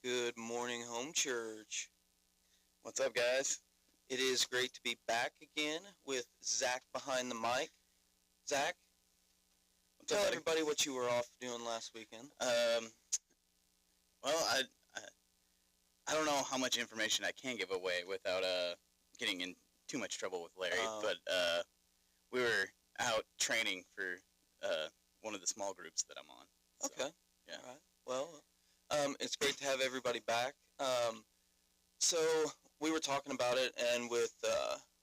Good morning, home church. What's up, guys? It is great to be back again with Zach behind the mic. Zach, What's tell up, buddy? everybody what you were off doing last weekend. Well, I don't know how much information I can give away without getting in too much trouble with Larry, but we were out training for one of the small groups that I'm on. So, Okay. Yeah. All right. Well, it's great to have everybody back. So we were talking about it, and with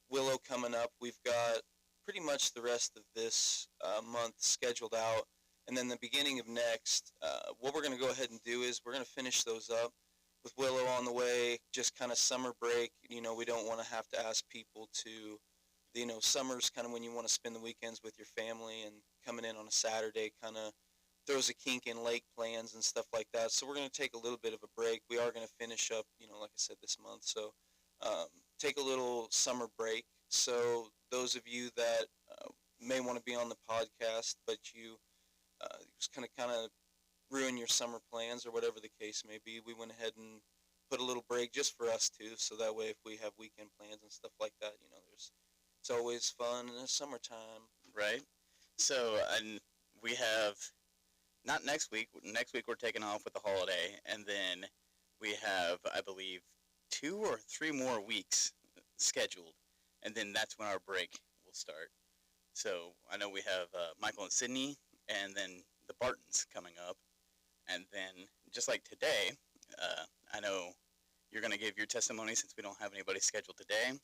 Willow coming up, we've got pretty much the rest of this month scheduled out. And then the beginning of next, what we're going to go ahead and do is we're going to finish those up with Willow on the way, just kind of summer break. We don't want to have to ask people to, summer's kind of when you want to spend the weekends with your family, and coming in on a Saturday kind of throws a kink in lake plans and stuff like that. So we're going to take a little bit of a break. We are going to finish up, like I said, this month. So take a little summer break. So those of you that may want to be on the podcast, but you just kind of ruin your summer plans or whatever the case may be, we went ahead and put a little break just for us too. So that way, if we have weekend plans and stuff like that, it's always fun in the summertime. Right. So, and we have not next week. Next week we're taking off with the holiday, and then we have, I believe, 2 or 3 more weeks scheduled, and then that's when our break will start. So I know we have Michael and Sydney, and then the Bartons coming up, and then just like today, I know you're going to give your testimony since we don't have anybody scheduled today,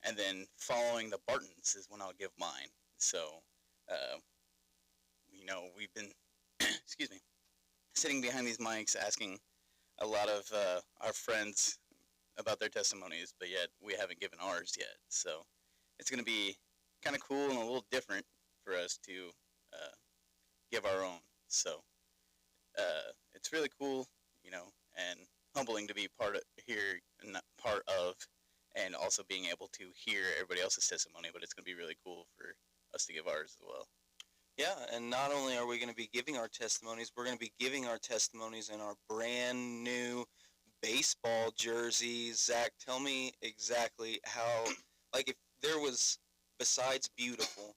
and then following the Bartons is when I'll give mine. So, we've been, excuse me, sitting behind these mics asking a lot of our friends about their testimonies, but yet we haven't given ours yet. So it's going to be kind of cool and a little different for us to give our own. So it's really cool, and humbling to be part of, and also being able to hear everybody else's testimony. But it's going to be really cool for us to give ours as well. Yeah, and not only are we going to be giving our testimonies, we're going to be giving our testimonies in our brand new baseball jerseys. Zach, tell me exactly how, if there was, besides beautiful,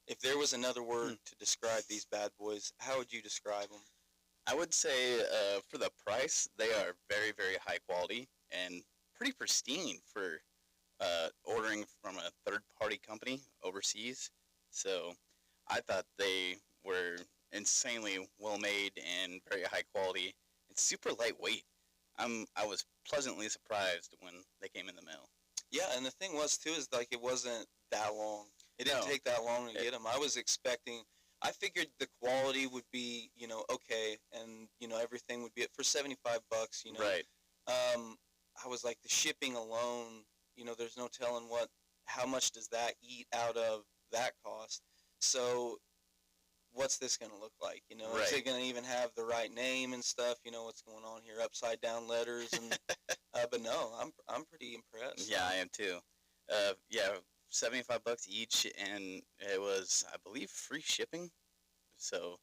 if there was another word to describe these bad boys, how would you describe them? I would say for the price, they are very, very high quality and pretty pristine for ordering from a third-party company overseas. So I thought they were insanely well-made and very high quality. It's super lightweight. I was pleasantly surprised when they came in the mail. Yeah, and the thing was, too, is it wasn't that long. It didn't take that long to get them. I figured the quality would be, okay, and, everything would be for $75, Right. I was like, the shipping alone, there's no telling how much does that eat out of that cost. So what's this going to look like? Right. Is it going to even have the right name and stuff? What's going on here? Upside down letters and but no, I'm pretty impressed. Yeah, I am too. $75 each, and it was, I believe, free shipping. So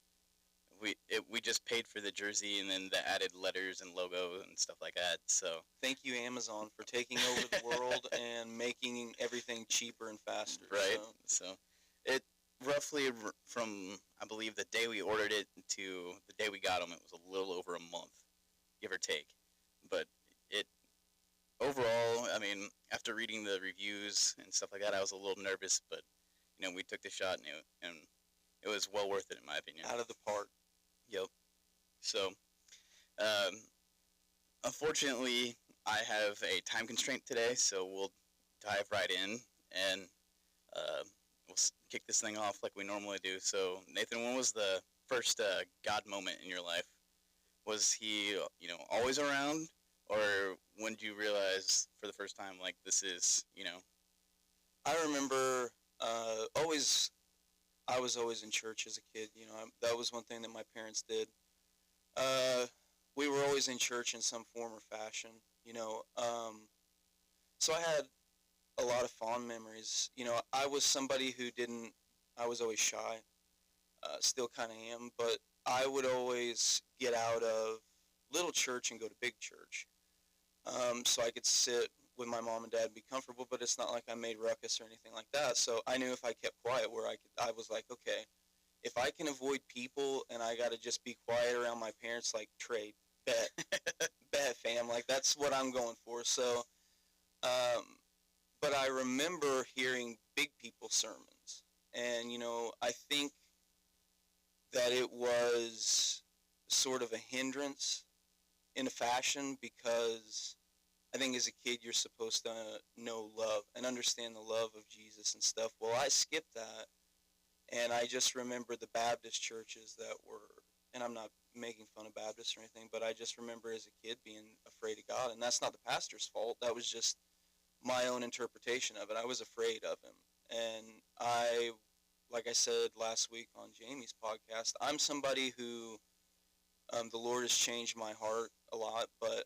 we just paid for the jersey and then the added letters and logo and stuff like that. So thank you, Amazon, for taking over the world and making everything cheaper and faster. Right. So it roughly from, I believe, the day we ordered it to the day we got them, it was a little over a month, give or take. But overall, I mean, after reading the reviews and stuff like that, I was a little nervous, but we took the shot, and it was well worth it in my opinion. Out of the park. Yep. So, unfortunately, I have a time constraint today, so we'll dive right in and we'll kick this thing off like we normally do. So, Nathan, when was the first God moment in your life? Was he, always around? Or when did you realize for the first time, this is, I remember I was always in church as a kid. That was one thing that my parents did. We were always in church in some form or fashion, So I had a lot of fond memories. I was somebody I was always shy, still kind of am, but I would always get out of little church and go to big church. So I could sit with my mom and dad and be comfortable, but it's not like I made ruckus or anything like that. So I knew if I kept quiet, I was like, okay, if I can avoid people and I got to just be quiet around my parents, like trade, bet, bet, fam, like that's what I'm going for. So, um, but I remember hearing big people sermons, and I think that it was sort of a hindrance in a fashion because I think as a kid you're supposed to know love and understand the love of Jesus and stuff. Well, I skipped that, and I just remember the Baptist churches that were, and I'm not making fun of Baptists or anything, but I just remember as a kid being afraid of God, and that's not the pastor's fault. That was just my own interpretation of it. I was afraid of him, and like I said last week on Jamie's podcast, I'm somebody who the Lord has changed my heart a lot, but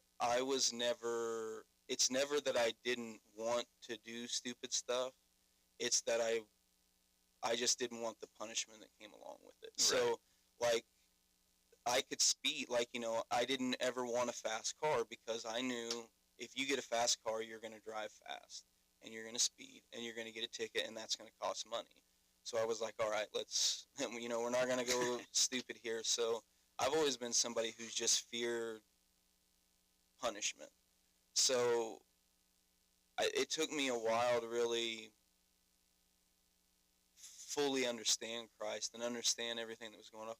it's never that I didn't want to do stupid stuff. It's that I just didn't want the punishment that came along with it. Right. So, like, I could speed, like, I didn't ever want a fast car because I knew if you get a fast car, you're going to drive fast, and you're going to speed, and you're going to get a ticket, and that's going to cost money. So I was like, all right, let's, we're not going to go stupid here. So I've always been somebody who's just feared punishment. So it took me a while to really fully understand Christ and understand everything that was going on.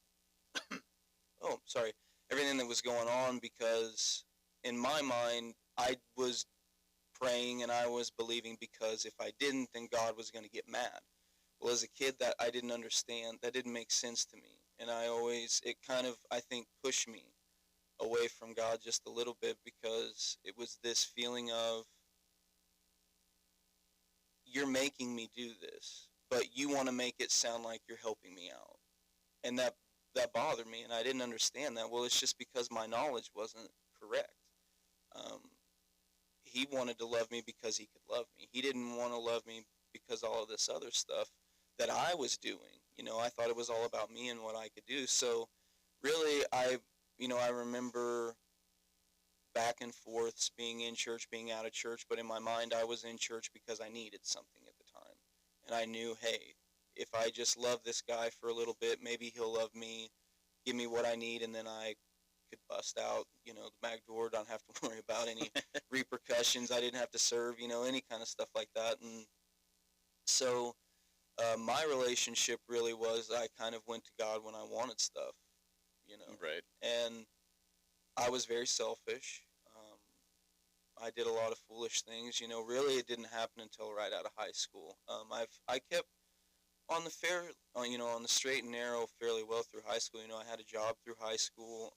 Everything that was going on, because in my mind, I was praying and I was believing because if I didn't, then God was going to get mad. Well, as a kid, that I didn't understand. That didn't make sense to me. And it kind of, I think, pushed me away from God just a little bit, because it was this feeling of, you're making me do this, but you want to make it sound like you're helping me out. And that bothered me, and I didn't understand that. Well, it's just because my knowledge wasn't correct. He wanted to love me because he could love me. He didn't want to love me because all of this other stuff that I was doing. I thought it was all about me and what I could do. So really, I remember back and forths, being in church, being out of church, but in my mind I was in church because I needed something at the time. And I knew, hey, if I just love this guy for a little bit, maybe he'll love me, give me what I need, and then I could bust out, the back door, don't have to worry about any repercussions. I didn't have to serve, any kind of stuff like that. And so my relationship really was, I kind of went to God when I wanted stuff, Right. And I was very selfish. I did a lot of foolish things. Really, it didn't happen until right out of high school. I kept on the on the straight and narrow fairly well through high school. I had a job through high school.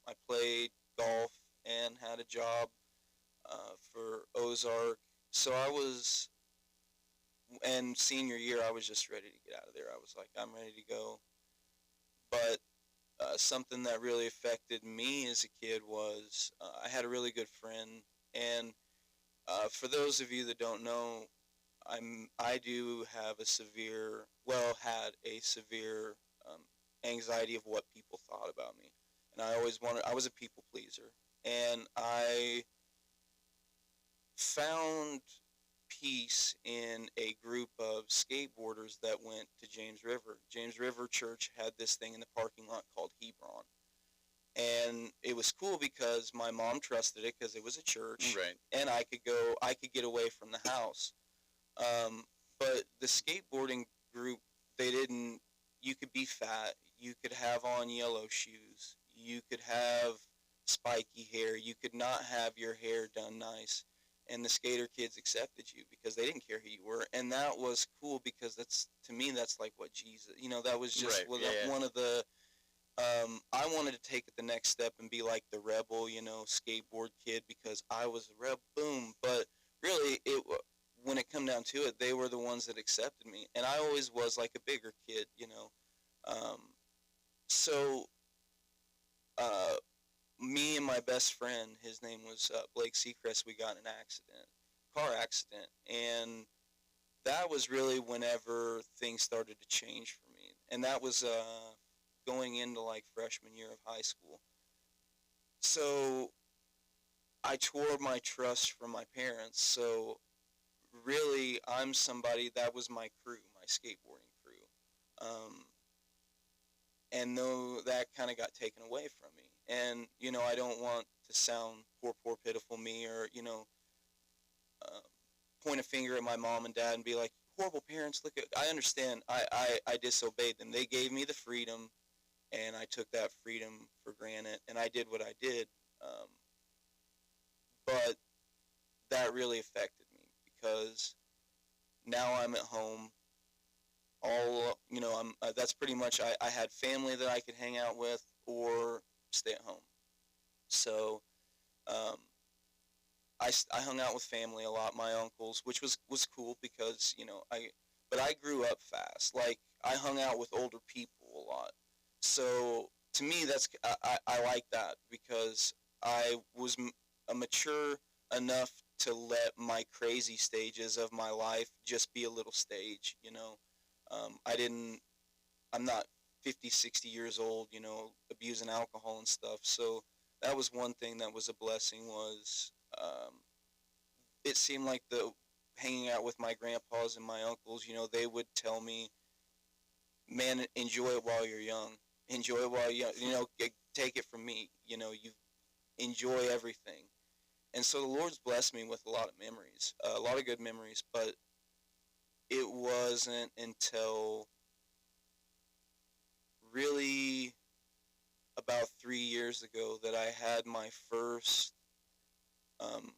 I played golf and had a job for Ozark. So and senior year, I was just ready to get out of there. I was like, I'm ready to go. But something that really affected me as a kid was I had a really good friend, and for those of you that don't know, I do have had a severe anxiety of what people thought about me, and I was a people pleaser, and I found peace in a group of skateboarders that went to James River. James River Church had this thing in the parking lot called Hebron. And it was cool because my mom trusted it because it was a church. Right. And I could get away from the house. But the skateboarding group, you could be fat, you could have on yellow shoes, you could have spiky hair, you could not have your hair done nice. And the skater kids accepted you because they didn't care who you were. And that was cool because to me, that's like what Jesus, that was just Right. one of the, I wanted to take it the next step and be like the rebel, skateboard kid, because I was a rebel, boom. But really, when it come down to it, they were the ones that accepted me. And I always was like a bigger kid, So, me and my best friend, his name was Blake Seacrest, we got in an car accident, and that was really whenever things started to change for me. And that was going into like freshman year of high school. So I tore my trust from my parents. So really, I'm somebody that was my crew, my skateboarding crew. And though that kind of got taken away from me, and I don't want to sound poor pitiful me, or uh, point a finger at my mom and dad and be like, horrible parents. Look at, I understand. I disobeyed them. They gave me the freedom, and I took that freedom for granted, and I did what I did. Um, but that really affected me because now I'm at home. I'm. That's pretty much. I had family that I could hang out with or stay at home. So um, I hung out with family a lot, my uncles, which was cool because but I grew up fast. Like I hung out with older people a lot. So to me, I like that because I was mature enough to let my crazy stages of my life just be a little stage. I didn't. I'm not 50, 60 years old. Abusing alcohol and stuff. So that was one thing that was a blessing. Was it seemed like the hanging out with my grandpas and my uncles, they would tell me, "Man, enjoy it while you're young. Enjoy it while take it from me. You enjoy everything." And so the Lord's blessed me with a lot of memories, a lot of good memories. But it wasn't until really about 3 years ago that I had my first um,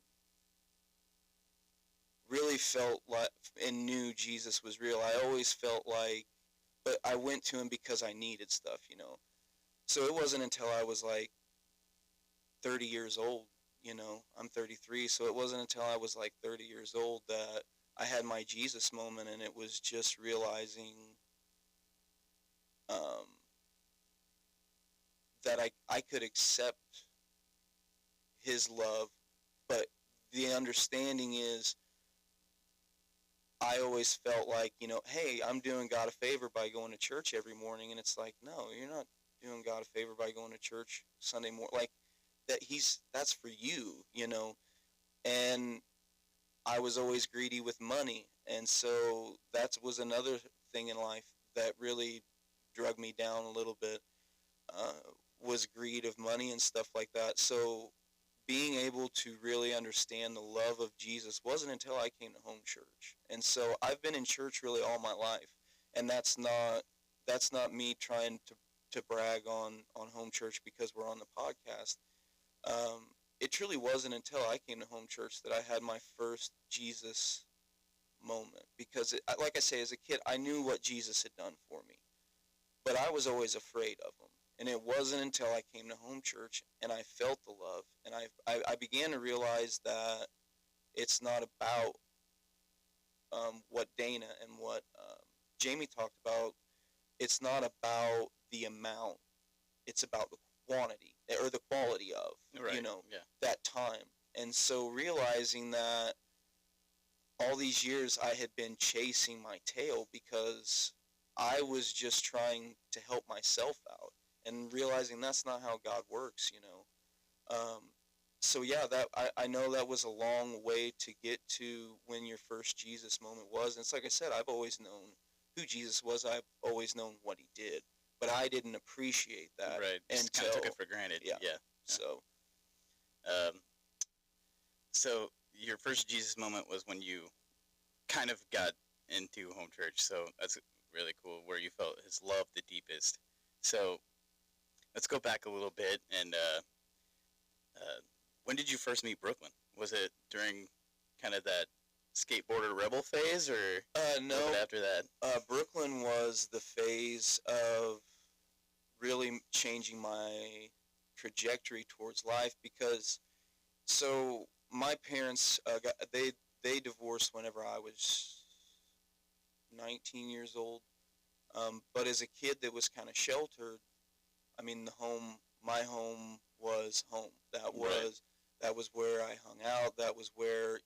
really felt like and knew Jesus was real. I always felt like, but I went to him because I needed stuff. So it wasn't until I was like 30 years old. I'm 33, so it wasn't until I was like 30 years old that I had my Jesus moment, and it was just realizing um, that I could accept his love, but the understanding is I always felt like, hey, I'm doing God a favor by going to church every morning. And it's like, no, you're not doing God a favor by going to church Sunday morning. Like, that's for you. And I was always greedy with money. And so that was another thing in life that really drug me down a little bit, uh, was greed of money and stuff like that. So being able to really understand the love of Jesus wasn't until I came to home church. And so I've been in church really all my life. And that's not me trying to brag on home church because we're on the podcast. It truly wasn't until I came to home church that I had my first Jesus moment because like I say, as a kid, I knew what Jesus had done for me, but I was always afraid of him. And it wasn't until I came to home church and I felt the love, and I began to realize that it's not about what Dana and what Jamie talked about. It's not about the amount. It's about the quantity or the quality of, Right. Yeah. that time. And so realizing that all these years I had been chasing my tail because I was just trying to help myself out and realizing that's not how God works. So yeah, that I know that was a long way to get to when your first Jesus moment was. And it's like I said, I've always known who Jesus was. I've always known what he did, but I didn't appreciate that Right. Just kind until of took it for granted. yeah. Yeah. So Um, so your first Jesus moment was when you kind of got into home church. So that's really cool, where you felt his love the deepest. So let's go back a little bit. And uh, when did you first meet Brooklyn? Was it during kind of that skateboarder rebel phase, or a no, little bit after that? Brooklyn was the phase of really changing my trajectory towards life because so my parents they divorced whenever I was 19 years old. But as a kid that was kind of sheltered, I mean my home was home. That was Right. that was where I hung out. That was where.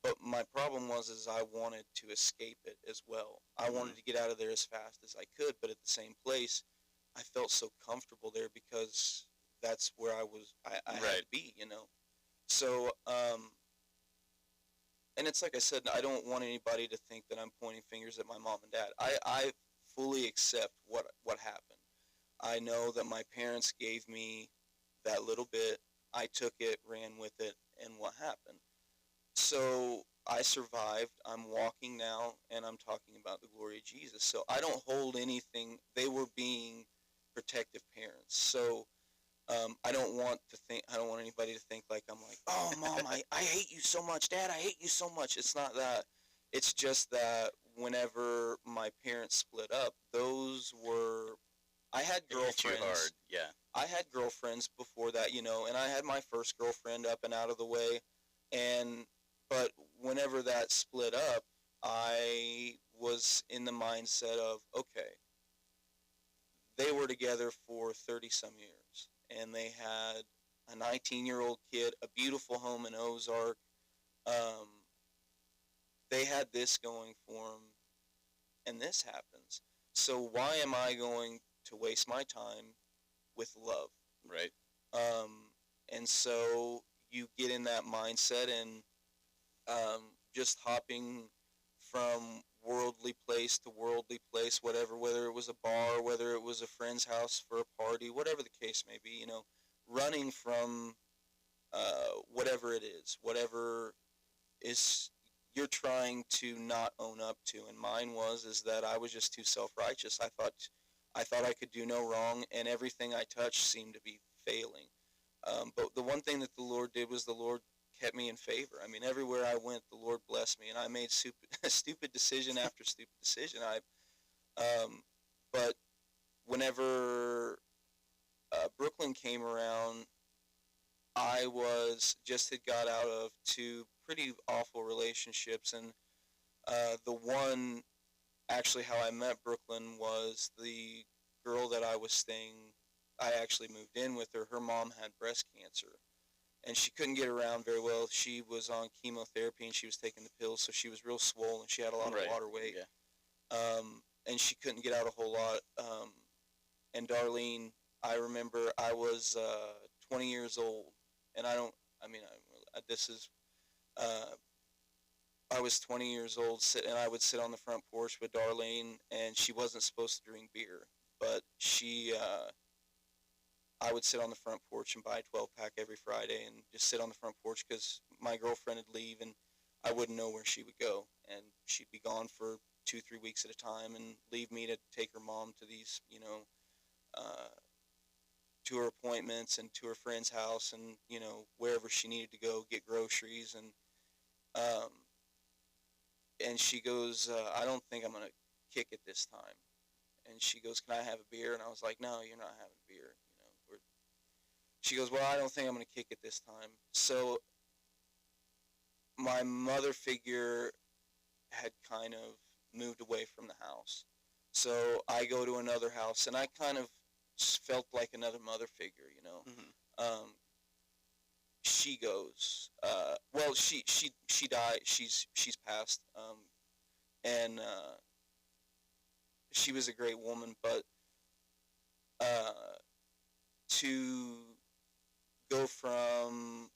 But my problem is I wanted to escape it as well. I Mhm. wanted to get out of there as fast as I could, but at the same place, I felt so comfortable there because that's where I had Right. to be, So, and it's like I said, I don't want anybody to think that I'm pointing fingers at my mom and dad. I fully accept what happened. I know that my parents gave me that little bit. I took it, ran with it, and what happened. So I survived. I'm walking now, and I'm talking about the glory of Jesus. So I don't hold anything. They were being protective parents. So I don't want to think. I don't want anybody to think like I'm like, oh, mom, I hate you so much, dad, I hate you so much. It's not that. It's just that whenever my parents split up, those were. I had It hit you hard. girlfriends. Yeah. I had girlfriends before that, and I had my first girlfriend up and out of the way, and but whenever that split up, I was in the mindset of, okay, they were together for 30 some years, and they had a 19-year-old kid, a beautiful home in Ozark. Um, they had this going for them, and this happens. So why am I going to waste my time with love? Right. And so you get in that mindset, and just hopping from worldly place to worldly place, whether it was a bar, whether it was a friend's house for a party, whatever the case may be, running from whatever it is, whatever is you're trying to not own up to. And mine is that I was just too self-righteous. I thought I could do no wrong, and everything I touched seemed to be failing. But the one thing that the Lord did was the Lord kept me in favor. I mean, everywhere I went, the Lord blessed me, and I made stupid decision after stupid decision. But whenever Brooklyn came around, I had got out of two pretty awful relationships, and the one, actually, how I met Brooklyn was the girl that I was staying. I actually moved in with her. Her mom had breast cancer, and she couldn't get around very well. She was on chemotherapy, and she was taking the pills, so she was real swollen. She had a lot of Right. water weight, Yeah. and she couldn't get out a whole lot. And Darlene, I remember I was 20 years old, and this is, uh, I was 20 years old, and I would sit on the front porch with Darlene, and she wasn't supposed to drink beer, but I would sit on the front porch and buy a 12-pack every Friday and just sit on the front porch because my girlfriend would leave, and I wouldn't know where she would go, and she'd be gone for 2-3 weeks at a time and leave me to take her mom to these, uh, to her appointments and to her friend's house, and wherever she needed to go get groceries. Um, and she goes, I don't think I'm gonna kick it this time. And she goes, can I have a beer? And I was like, no, you're not having a beer. She goes, well, I don't think I'm gonna kick it this time. So my mother figure had kind of moved away from the house. So I go to another house, and I kind of felt like another mother figure. Mm-hmm. She goes, well, she died. She's passed, and she was a great woman. But to go from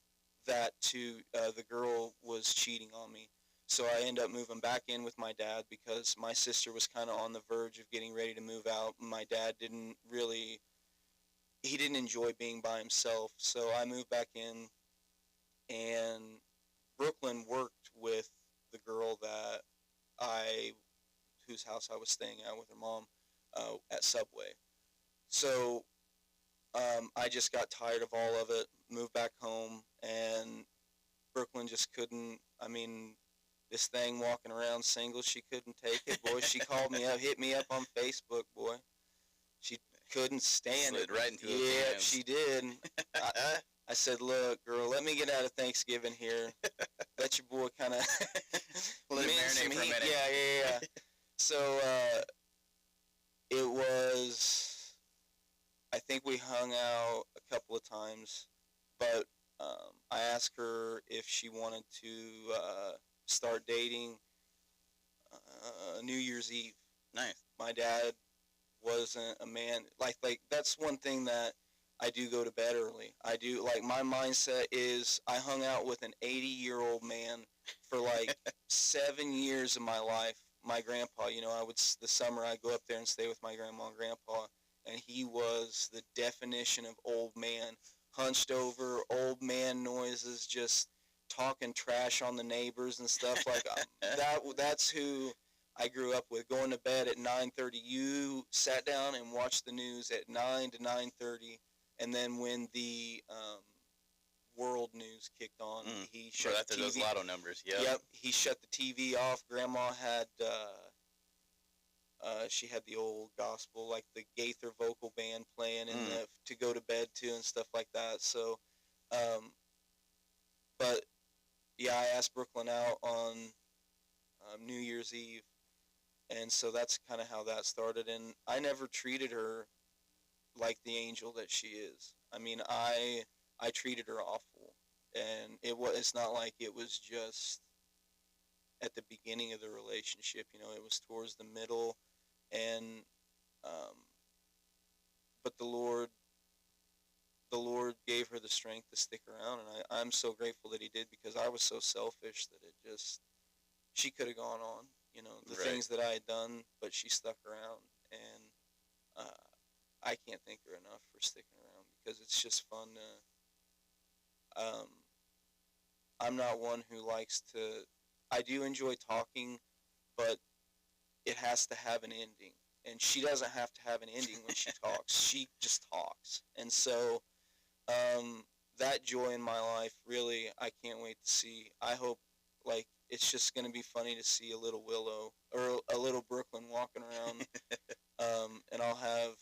that to the girl was cheating on me. So I ended up moving back in with my dad because my sister was kind of on the verge of getting ready to move out. My dad he didn't enjoy being by himself. So I moved back in, and Brooklyn worked with the girl whose house I was staying at with her mom at Subway. So I just got tired of all of it, moved back home, and Brooklyn just couldn't. I mean, this thing walking around single, she couldn't take it, boy. She called me up, hit me up on Facebook, boy. She couldn't stand Slid it. right into those Yeah, DMs. she did. I said, look, girl, let me get out of Thanksgiving here. Let your boy kind of Let it marinate for a minute. Yeah. So it was, I think we hung out a couple of times, but I asked her if she wanted to start dating New Year's Eve. Nice. My dad wasn't a man like that's one thing that I do go to bed early. I do, like, my mindset is I hung out with an 80-year-old man for like 7 years of my life. My grandpa, the summer I'd go up there and stay with my grandma and grandpa, and he was the definition of old man. Hunched over, old man noises, just talking trash on the neighbors and stuff. Like, that's who I grew up with. Going to bed at 9:30. You sat down and watched the news at 9 to 9:30, and then when the world news kicked on, he shut after the TV. Those lotto numbers. Yep, he shut the TV off. Grandma had she had the old gospel, like the Gaither vocal band playing in the to go to bed to and stuff like that. So, but yeah, I asked Brooklyn out on New Year's Eve, and so that's kind of how that started. And I never treated her like the angel that she is. I mean, I treated her awful, and it's not like it was just at the beginning of the relationship. It was towards the middle, and but the Lord gave her the strength to stick around, and I'm so grateful that He did, because I was so selfish that she could have gone on, the Right. things that I had done, but she stuck around, and I can't thank her enough for sticking around, because it's just fun to. I'm not one who likes to. I do enjoy talking, but it has to have an ending, and she doesn't have to have an ending when she talks. She just talks, and so that joy in my life, really, I can't wait to see. I hope, like, it's just going to be funny to see a little Willow or a little Brooklyn walking around, and I'll have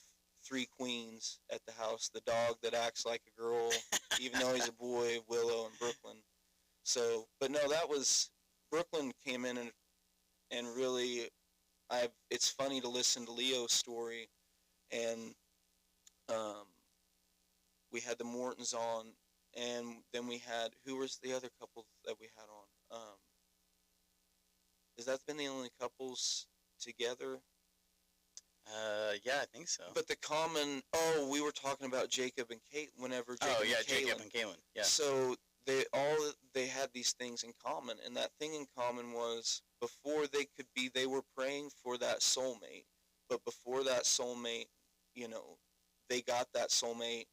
3 queens at the house: the dog that acts like a girl, even though he's a boy, Willow, and Brooklyn. So, but no, Brooklyn came in and really, it's funny to listen to Leo's story, and we had the Mortons on, and then we had, who was the other couple that we had on? Has that been the only couples together? Yeah, I think so. But we were talking about Jacob and Kate whenever Jacob and Kaylin. Yeah. So they had these things in common, and that thing in common was, before they were praying for that soulmate, but before that soulmate, they got that soulmate.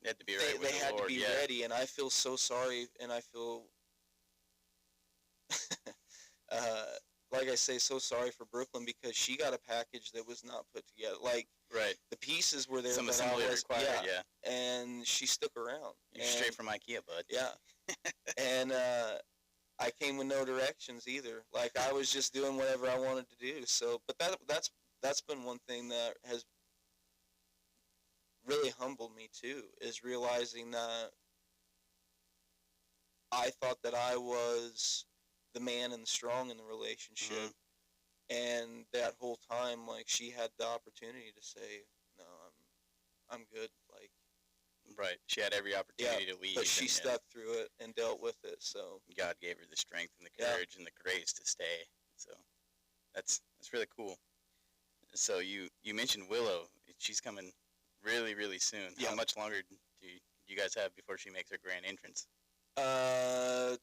They had to be right with They the had Lord, to be yeah. ready, and I feel so sorry, and I feel like I say, so sorry for Brooklyn, because she got a package that was not put together. Like, Right. the pieces were there, Some but assembly required, yeah. and she stuck around. You're straight from IKEA, bud. Yeah. And I came with no directions either. Like, I was just doing whatever I wanted to do. So, but that's been one thing that has really humbled me too, is realizing that I thought that I was the man and the strong in the relationship, and that whole time, like, she had the opportunity to say, "No, I'm good." Like, Right. She had every opportunity to leave. but she and stuck through it and dealt with it. So God gave her the strength and the courage and the grace to stay. So that's really cool. So you mentioned Willow. She's coming really, really soon. Yeah. How much longer do you guys have before she makes her grand entrance?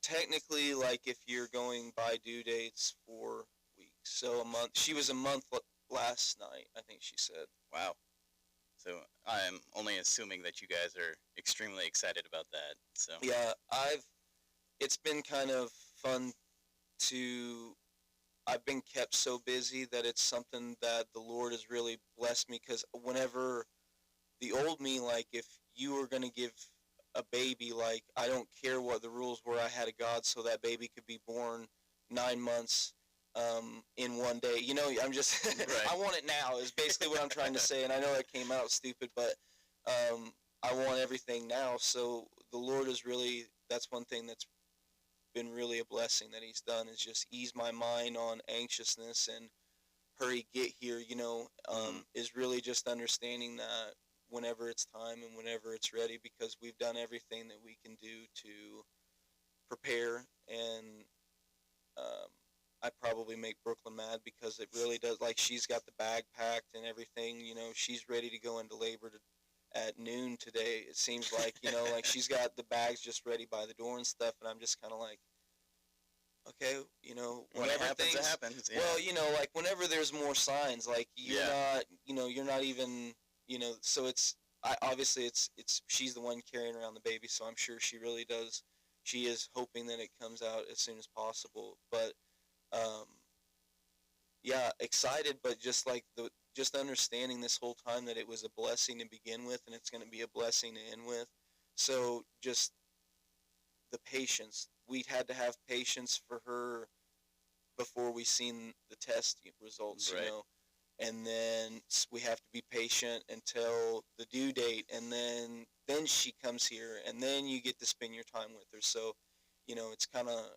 Technically, like, if you're going by due dates, 4 weeks. So a month. She was a month last night, I think she said. Wow. So I'm only assuming that you guys are extremely excited about that. So Yeah, it's been kind of fun I've been kept so busy that it's something that the Lord has really blessed me, because whenever the old me, like, if you were going to give a baby, like, I don't care what the rules were, I had a God so that baby could be born 9 months in one day. I'm just, Right. I want it now is basically what I'm trying to say, and I know that came out stupid, but I want everything now. So the Lord is really, that's one thing that's been really a blessing that He's done, is just ease my mind on anxiousness and hurry, get here, is really just understanding that whenever it's time and whenever it's ready, because we've done everything that we can do to prepare, and I probably make Brooklyn mad, because it really does, like, she's got the bag packed and everything, she's ready to go into labor at noon today. It seems like, you know, like she's got the bags just ready by the door and stuff, and I'm just kind of like, okay, you know, When it whenever happens, it things, happens. Yeah. well, you know, like whenever there's more signs, like you're Yeah. not, you know, you're not even, you know, so it's, obviously it's she's the one carrying around the baby, so I'm sure she really does. She is hoping that it comes out as soon as possible, but um, yeah, excited, but just like just understanding this whole time that it was a blessing to begin with, and it's going to be a blessing to end with. So just the patience, we had to have patience for her before we seen the test results, you Right. know, and then we have to be patient until the due date, and then she comes here, and then you get to spend your time with her. So, you know, it's kind of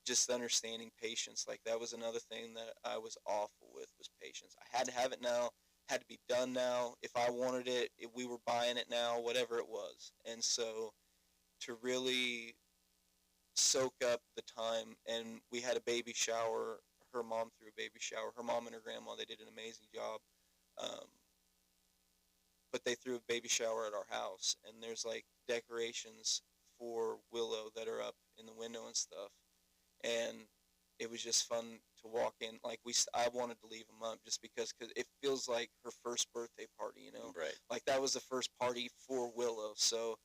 just understanding patience. Like that was another thing that I was awful with, was patience. I had to have it now, had to be done now. If I wanted it, if we were buying it now, whatever it was. And so to really soak up the time, and we had a baby shower. Her mom threw a baby shower. Her mom and her grandma, they did an amazing job. Um, but they threw a baby shower at our house, and there's like decorations for Willow that are up in the window and stuff. And it was just fun to walk in. Like I wanted to leave them up just because cause it feels like her first birthday party, you know. Right. Like that was the first party for Willow, so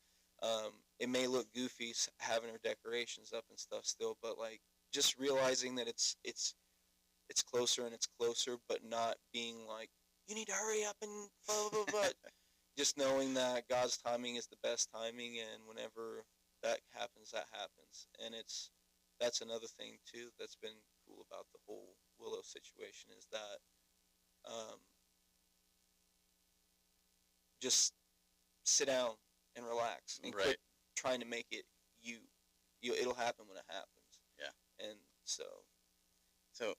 it may look goofy having her decorations up and stuff still, but like just realizing that it's closer and it's closer, but not being like you need to hurry up and blah blah blah. Just knowing that God's timing is the best timing, and whenever that happens, that happens, and that's another thing too that's been cool about the whole Willow situation is that um, just sit down and relax and Right. quit trying to make it you. It'll happen when it happens. Yeah. And so So,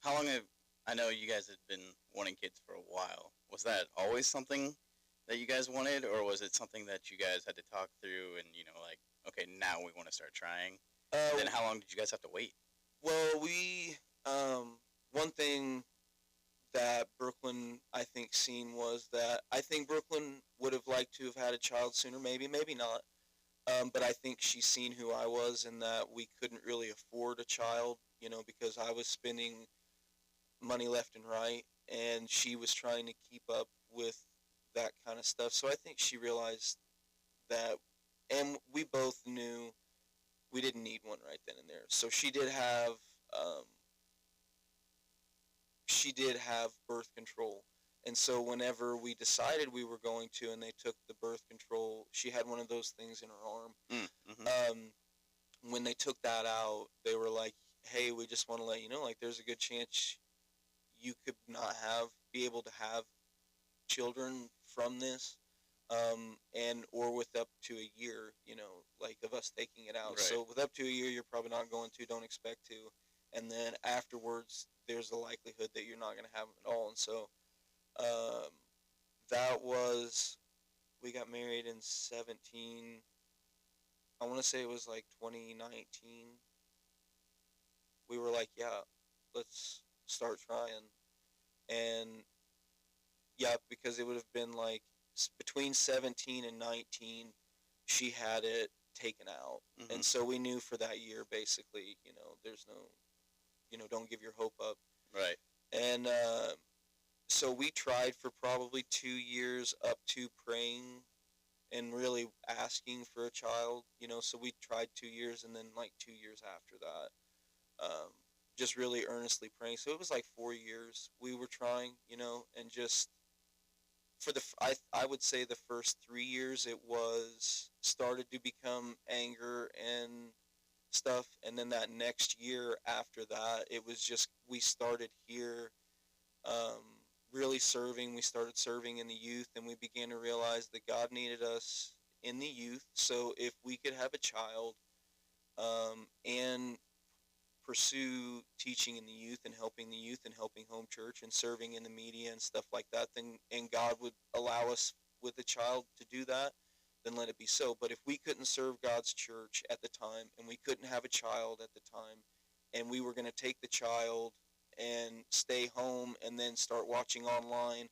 how long have I know you guys had been wanting kids for a while? Was that always something that you guys wanted, or was it something that you guys had to talk through and like, okay, now we want to start trying? And then how long did you guys have to wait? well, we one thing that Brooklyn I think seen was that I think Brooklyn would have liked to have had a child sooner, maybe not. But I think she's seen who I was and that we couldn't really afford a child, you know, because I was spending money left and right, and she was trying to keep up with that kind of stuff. So I think she realized that, and we both knew we didn't need one right then and there. So um, she did have birth control. And so whenever we decided we were going to, and they took the birth control, she had one of those things in her arm. Mm-hmm. When they took that out, they were like, "Hey, we just want to let you know, like, there's a good chance you could not be able to have children from this, and or with up to a year, you know, like of us taking it out. Right. So with up to a year, you're probably not going to, don't expect to, and then afterwards, there's the likelihood that you're not going to have them at all." And so um, that was, we got married in 17. I want to say it was like 2019. We were like, yeah, let's start trying. And yeah, because it would have been like between 17 and 19, she had it taken out. Mm-hmm. And so we knew for that year, basically, you know, there's no, you know, don't give your hope up. Right. And so we tried for probably 2 years up to praying and really asking for a child, you know. So we tried 2 years, and then like 2 years after that, just really earnestly praying. So it was like 4 years we were trying, you know, and just for I would say the first 3 years it was started to become anger and stuff, and then that next year after that it was just we started here, um, really serving. We started serving in the youth, and we began to realize that God needed us in the youth. So if we could have a child, and pursue teaching in the youth and helping home church and serving in the media and stuff like that, then and God would allow us with a child to do that, then let it be so. But if we couldn't serve God's church at the time, and we couldn't have a child at the time, and we were going to take the child and stay home and then start watching online,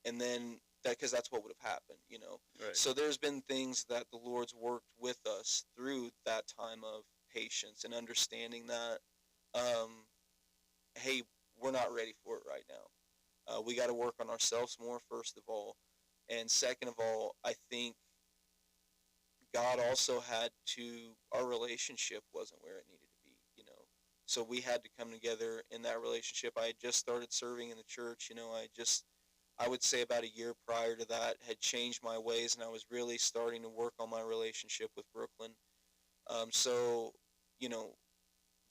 and then because that's what would have happened, you know. Right. So there's been things that the Lord's worked with us through that time of patience and understanding that, hey, we're not ready for it right now. We got to work on ourselves more, first of all. And second of all, I think God also had to, our relationship wasn't where it needed to be, you know. So we had to come together in that relationship. I had just started serving in the church, you know. I would say about a year prior to that, had changed my ways, and I was really starting to work on my relationship with Brooklyn. So, you know,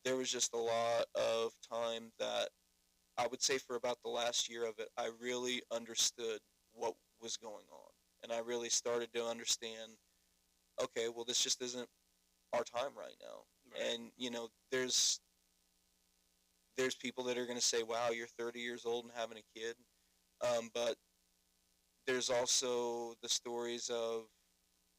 there was just a lot of time that I would say for about the last year of it, I really understood what was going on. And I really started to understand, okay, well, this just isn't our time right now. Right. And, you know, there's people that are going to say, wow, you're 30 years old and having a kid. But there's also the stories of,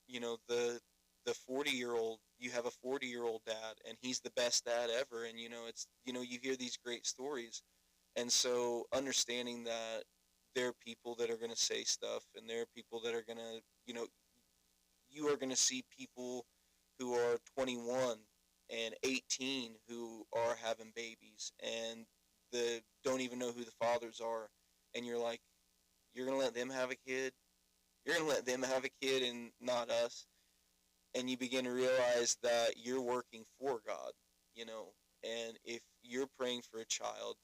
you know, the 40-year-old, you have a 40-year-old dad and he's the best dad ever. And, you know, it's, you know, you hear these great stories. And so understanding that there are people that are going to say stuff, and there are people that are going to, you know, you are going to see people who are 21 and 18 who are having babies and don't even know who the fathers are. And you're like, you're going to let them have a kid? You're going to let them have a kid and not us? And you begin to realize that you're working for God, you know. And if you're praying for a child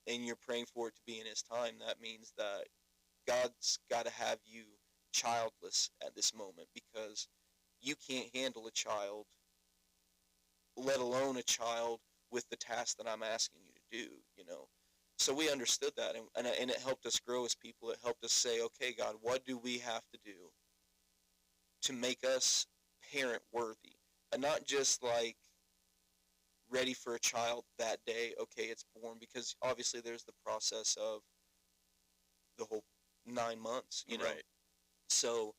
and you're praying for it to be in his time, that means that God's got to have you childless at this moment, because you can't handle a child, let alone a child with the task that I'm asking you to do, you know. So we understood that, and it helped us grow as people. It helped us say, okay, God, what do we have to do to make us parent worthy? And not just like ready for a child that day, okay, it's born, because obviously there's the process of the whole 9 months, you know. Right. So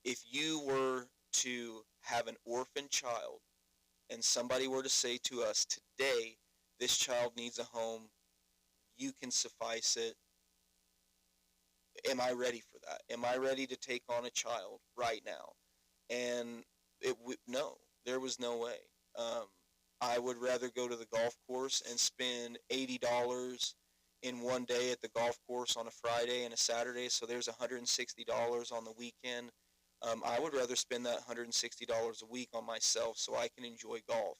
if you were to have an orphan child and somebody were to say to us today, this child needs a home, you can suffice it. Am I ready for that? Am I ready to take on a child right now? And no, there was no way. I would rather go to the golf course and spend $80 in one day at the golf course on a Friday and a Saturday, so there's $160 on the weekend. I would rather spend that $160 a week on myself so I can enjoy golf.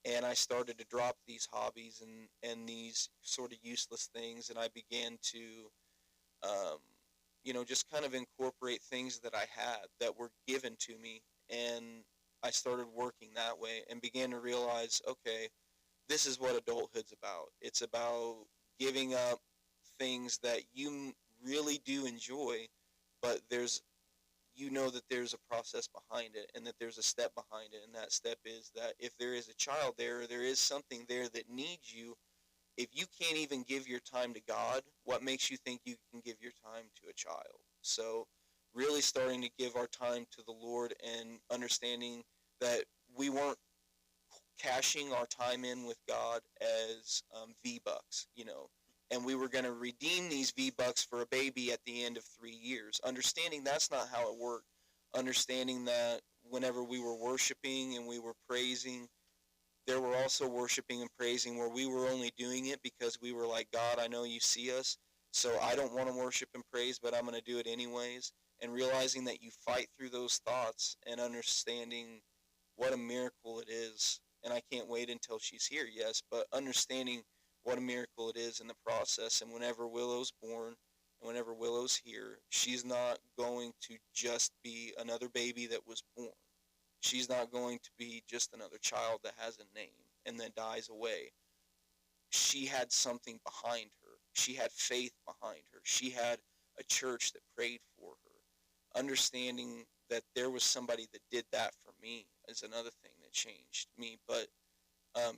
And I started to drop these hobbies and these sort of useless things, and I began to, um, you know, just kind of incorporate things that I had that were given to me, and I started working that way and began to realize, okay, this is what adulthood's about. It's about giving up things that you really do enjoy, but you know that there's a process behind it and that there's a step behind it, and that step is that if there is a child there, or there is something there that needs you, if you can't even give your time to God, what makes you think you can give your time to a child? So really starting to give our time to the Lord and understanding that we weren't cashing our time in with God as V-Bucks, you know, and we were going to redeem these V-Bucks for a baby at the end of 3 years. Understanding that's not how it worked. Understanding that whenever we were worshiping and we were praising, there were also worshiping and praising where we were only doing it because we were like, God, I know you see us, so I don't want to worship and praise, but I'm going to do it anyways. And realizing that you fight through those thoughts and understanding what a miracle it is. And I can't wait until she's here, yes, but understanding what a miracle it is in the process. And whenever Willow's born and whenever Willow's here, she's not going to just be another baby that was born. She's not going to be just another child that has a name and then dies away. She had something behind her. She had faith behind her. She had a church that prayed for her. Understanding that there was somebody that did that for me is another thing that changed me. But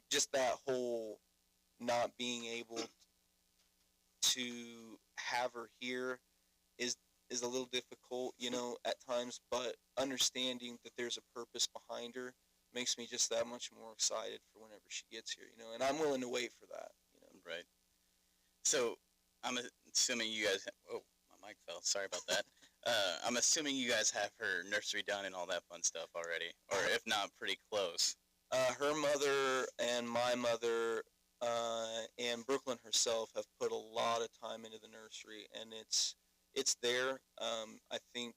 just that whole not being able to have her here is a little difficult, you know, at times, but understanding that there's a purpose behind her makes me just that much more excited for whenever she gets here, you know, and I'm willing to wait for that, you know. Right. So I'm assuming you guys. Oh, my mic fell. Sorry about that. I'm assuming you guys have her nursery done and all that fun stuff already, or if not, pretty close. Her mother and my mother and Brooklyn herself have put a lot of time into the nursery, and it's there. I think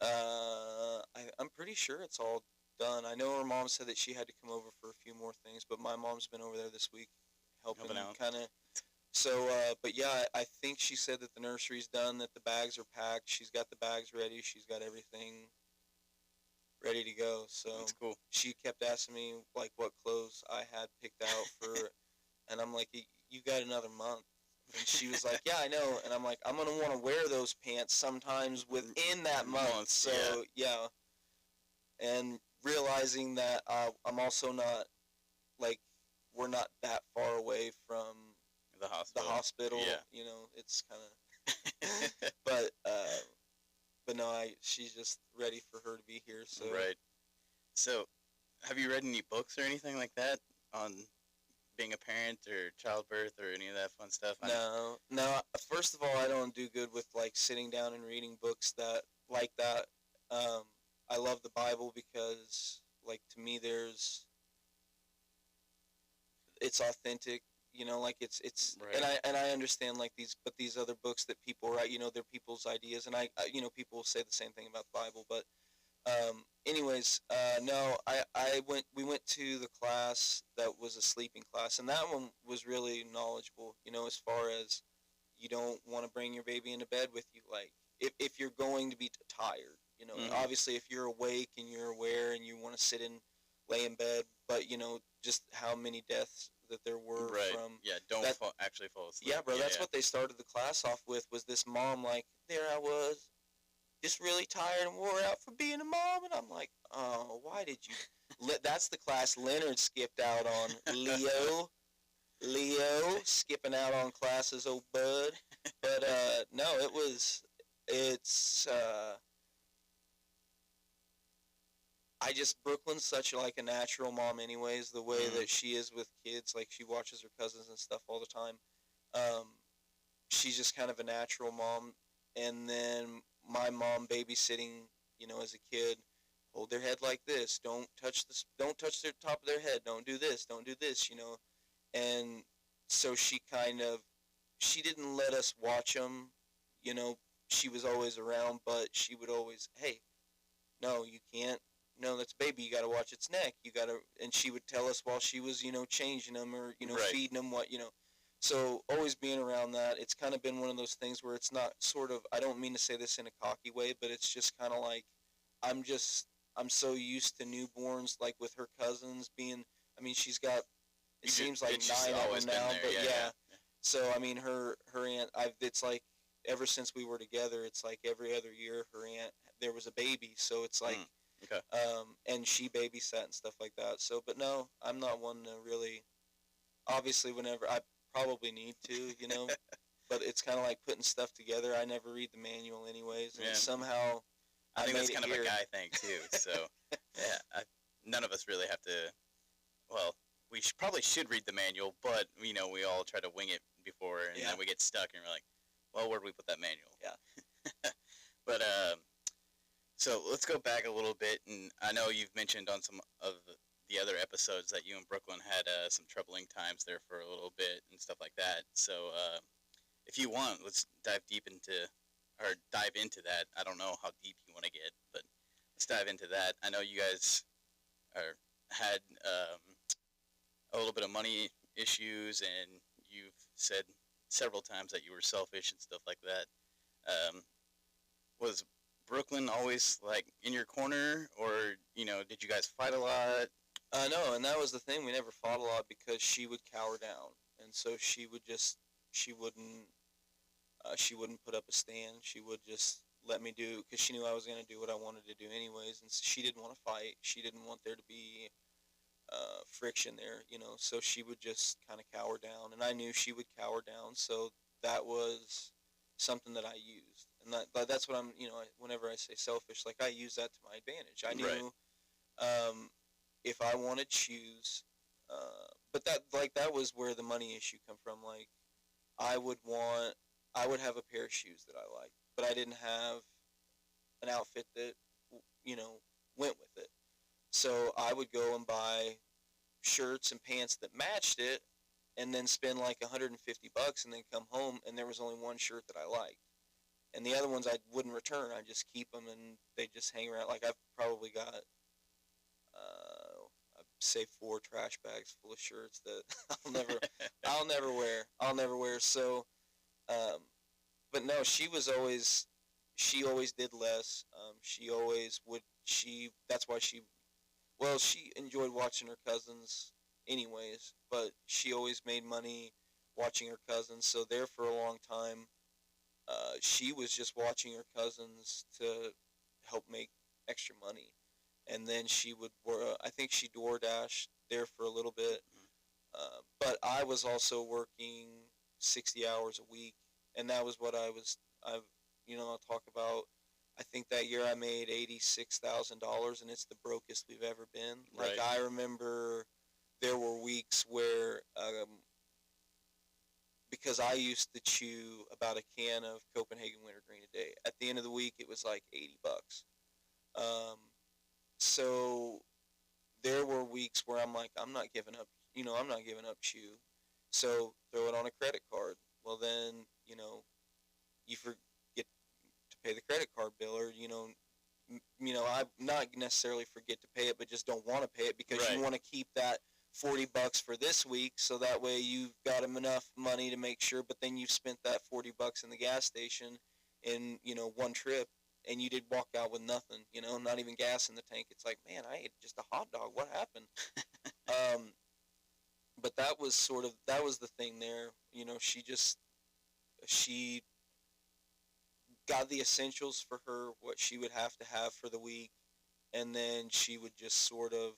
I'm pretty sure it's all done. I know her mom said that she had to come over for a few more things, but my mom's been over there this week helping Helping out. kind of. So, but yeah, I think she said that the nursery's done, that the bags are packed. She's got the bags ready. She's got everything ready to go. So That's cool. she kept asking me like what clothes I had picked out for, and I'm like, you got another month. And she was like, yeah, I know. And I'm like, I'm gonna want to wear those pants sometimes within that month. So yeah, and realizing that I'm also not like we're not that far away from The the hospital. hospital. Yeah. You know, it's kind of, but no, she's just ready for her to be here. So Right. So, have you read any books or anything like that on being a parent or childbirth or any of that fun stuff? No. First of all, I don't do good with like sitting down and reading books that like that. Um, I love the Bible because, like, to me, it's authentic. You know, like it's Right. and I understand like these other books that people write. You know, they're people's ideas, and you know, people say the same thing about the Bible. But anyways, no, we went to the class that was a sleeping class, and that one was really knowledgeable. You know, as far as you don't want to bring your baby into bed with you, like if you're going to be tired, you know, obviously if you're awake and you're aware and you want to lay in bed, but you know just how many deaths that there were Right. from Yeah. Don't that. actually fall asleep. Yeah, bro, that's what they started the class off with, was this mom, like, there I was, just really tired and wore out for being a mom, and I'm like, oh, why did you? That's the class Leonard skipped out on. Leo skipping out on classes, old bud. But no, it's Brooklyn's such like a natural mom, anyways. The way that she is with kids, like she watches her cousins and stuff all the time. She's just kind of a natural mom. And then my mom babysitting, you know, as a kid, hold their head like this. Don't touch this. Don't touch their top of their head. Don't do this. Don't do this. You know, and so she didn't let us watch them. You know, she was always around, but she would always, hey, no, you can't. No, that's a baby. You got to watch its neck. You got to, and she would tell us while she was, you know, changing them or, you know, Right. feeding them what, you know. So always being around that, it's kind of been one of those things where it's not sort of, I don't mean to say this in a cocky way, but it's just kind of like, I'm so used to newborns, like with her cousins being, I mean, she's got, it seems like it's just 9 of always them been now, there. but Yeah. yeah. So, I mean, her aunt, it's like, ever since we were together, it's like every other year her aunt, there was a baby, so it's like, Okay. and she babysat and stuff like that. So, but no, I'm not one to really, obviously whenever, I probably need to, you know, but it's kind of like putting stuff together. I never read the manual anyways, and Yeah. somehow I think that's made kind it of here. a guy thing too. So yeah, none of us really have to. Well, we probably should read the manual, but you know, we all try to wing it before, and Yeah. then we get stuck, and we're like, well, where do we put that manual? Yeah. But so let's go back a little bit, and I know you've mentioned on some of the other episodes that you and Brooklyn had some troubling times there for a little bit and stuff like that. So if you want, let's dive into that. I don't know how deep you want to get, but let's dive into that. I know you guys had a little bit of money issues, and you've said several times that you were selfish and stuff like that. Was Brooklyn always like in your corner, or you know, did you guys fight a lot? No, and that was the thing. We never fought a lot because she would cower down, and so she wouldn't put up a stand. She would just let me do, because she knew I was going to do what I wanted to do anyways, and she didn't want to fight. She didn't want there to be friction there, you know, so she would just kind of cower down, and I knew she would cower down, so that was something that I used, and that's what I'm, you know, whenever I say selfish, like I use that to my advantage. I knew if I wanted shoes, but that was where the money issue come from. Like I would want, I would have a pair of shoes that I liked, but I didn't have an outfit that, you know, went with it. So I would go and buy shirts and pants that matched it, and then spend like 150 bucks, and then come home and there was only one shirt that I liked, and the other ones I wouldn't return. I just keep them, and they just hang around. Like I've probably got, I'd say 4 trash bags full of shirts that I'll never wear. So, um, but no, she always did less. She always would. That's why she enjoyed watching her cousins anyways, but she always made money watching her cousins. So there for a long time, she was just watching her cousins to help make extra money. And then she would, I think she DoorDashed there for a little bit. But I was also working 60 hours a week, and that was what I'll talk about. I think that year I made $86,000, and it's the brokest we've ever been. Like, Right. I remember there were weeks where, because I used to chew about a can of Copenhagen Wintergreen a day. At the end of the week, it was like 80 bucks. Um, so there were weeks where I'm like, I'm not giving up chew. So throw it on a credit card. Well, then, you forget to pay the credit card bill, or, I not necessarily forget to pay it, but just don't want to pay it because Right. you want to keep that 40 bucks for this week, so that way you've got enough money to make sure, but then you've spent that 40 bucks in the gas station in, one trip, and you did walk out with nothing, not even gas in the tank. It's like, man, I ate just a hot dog. What happened? But that was the thing there. She got the essentials for her, what she would have to have for the week, and then she would just sort of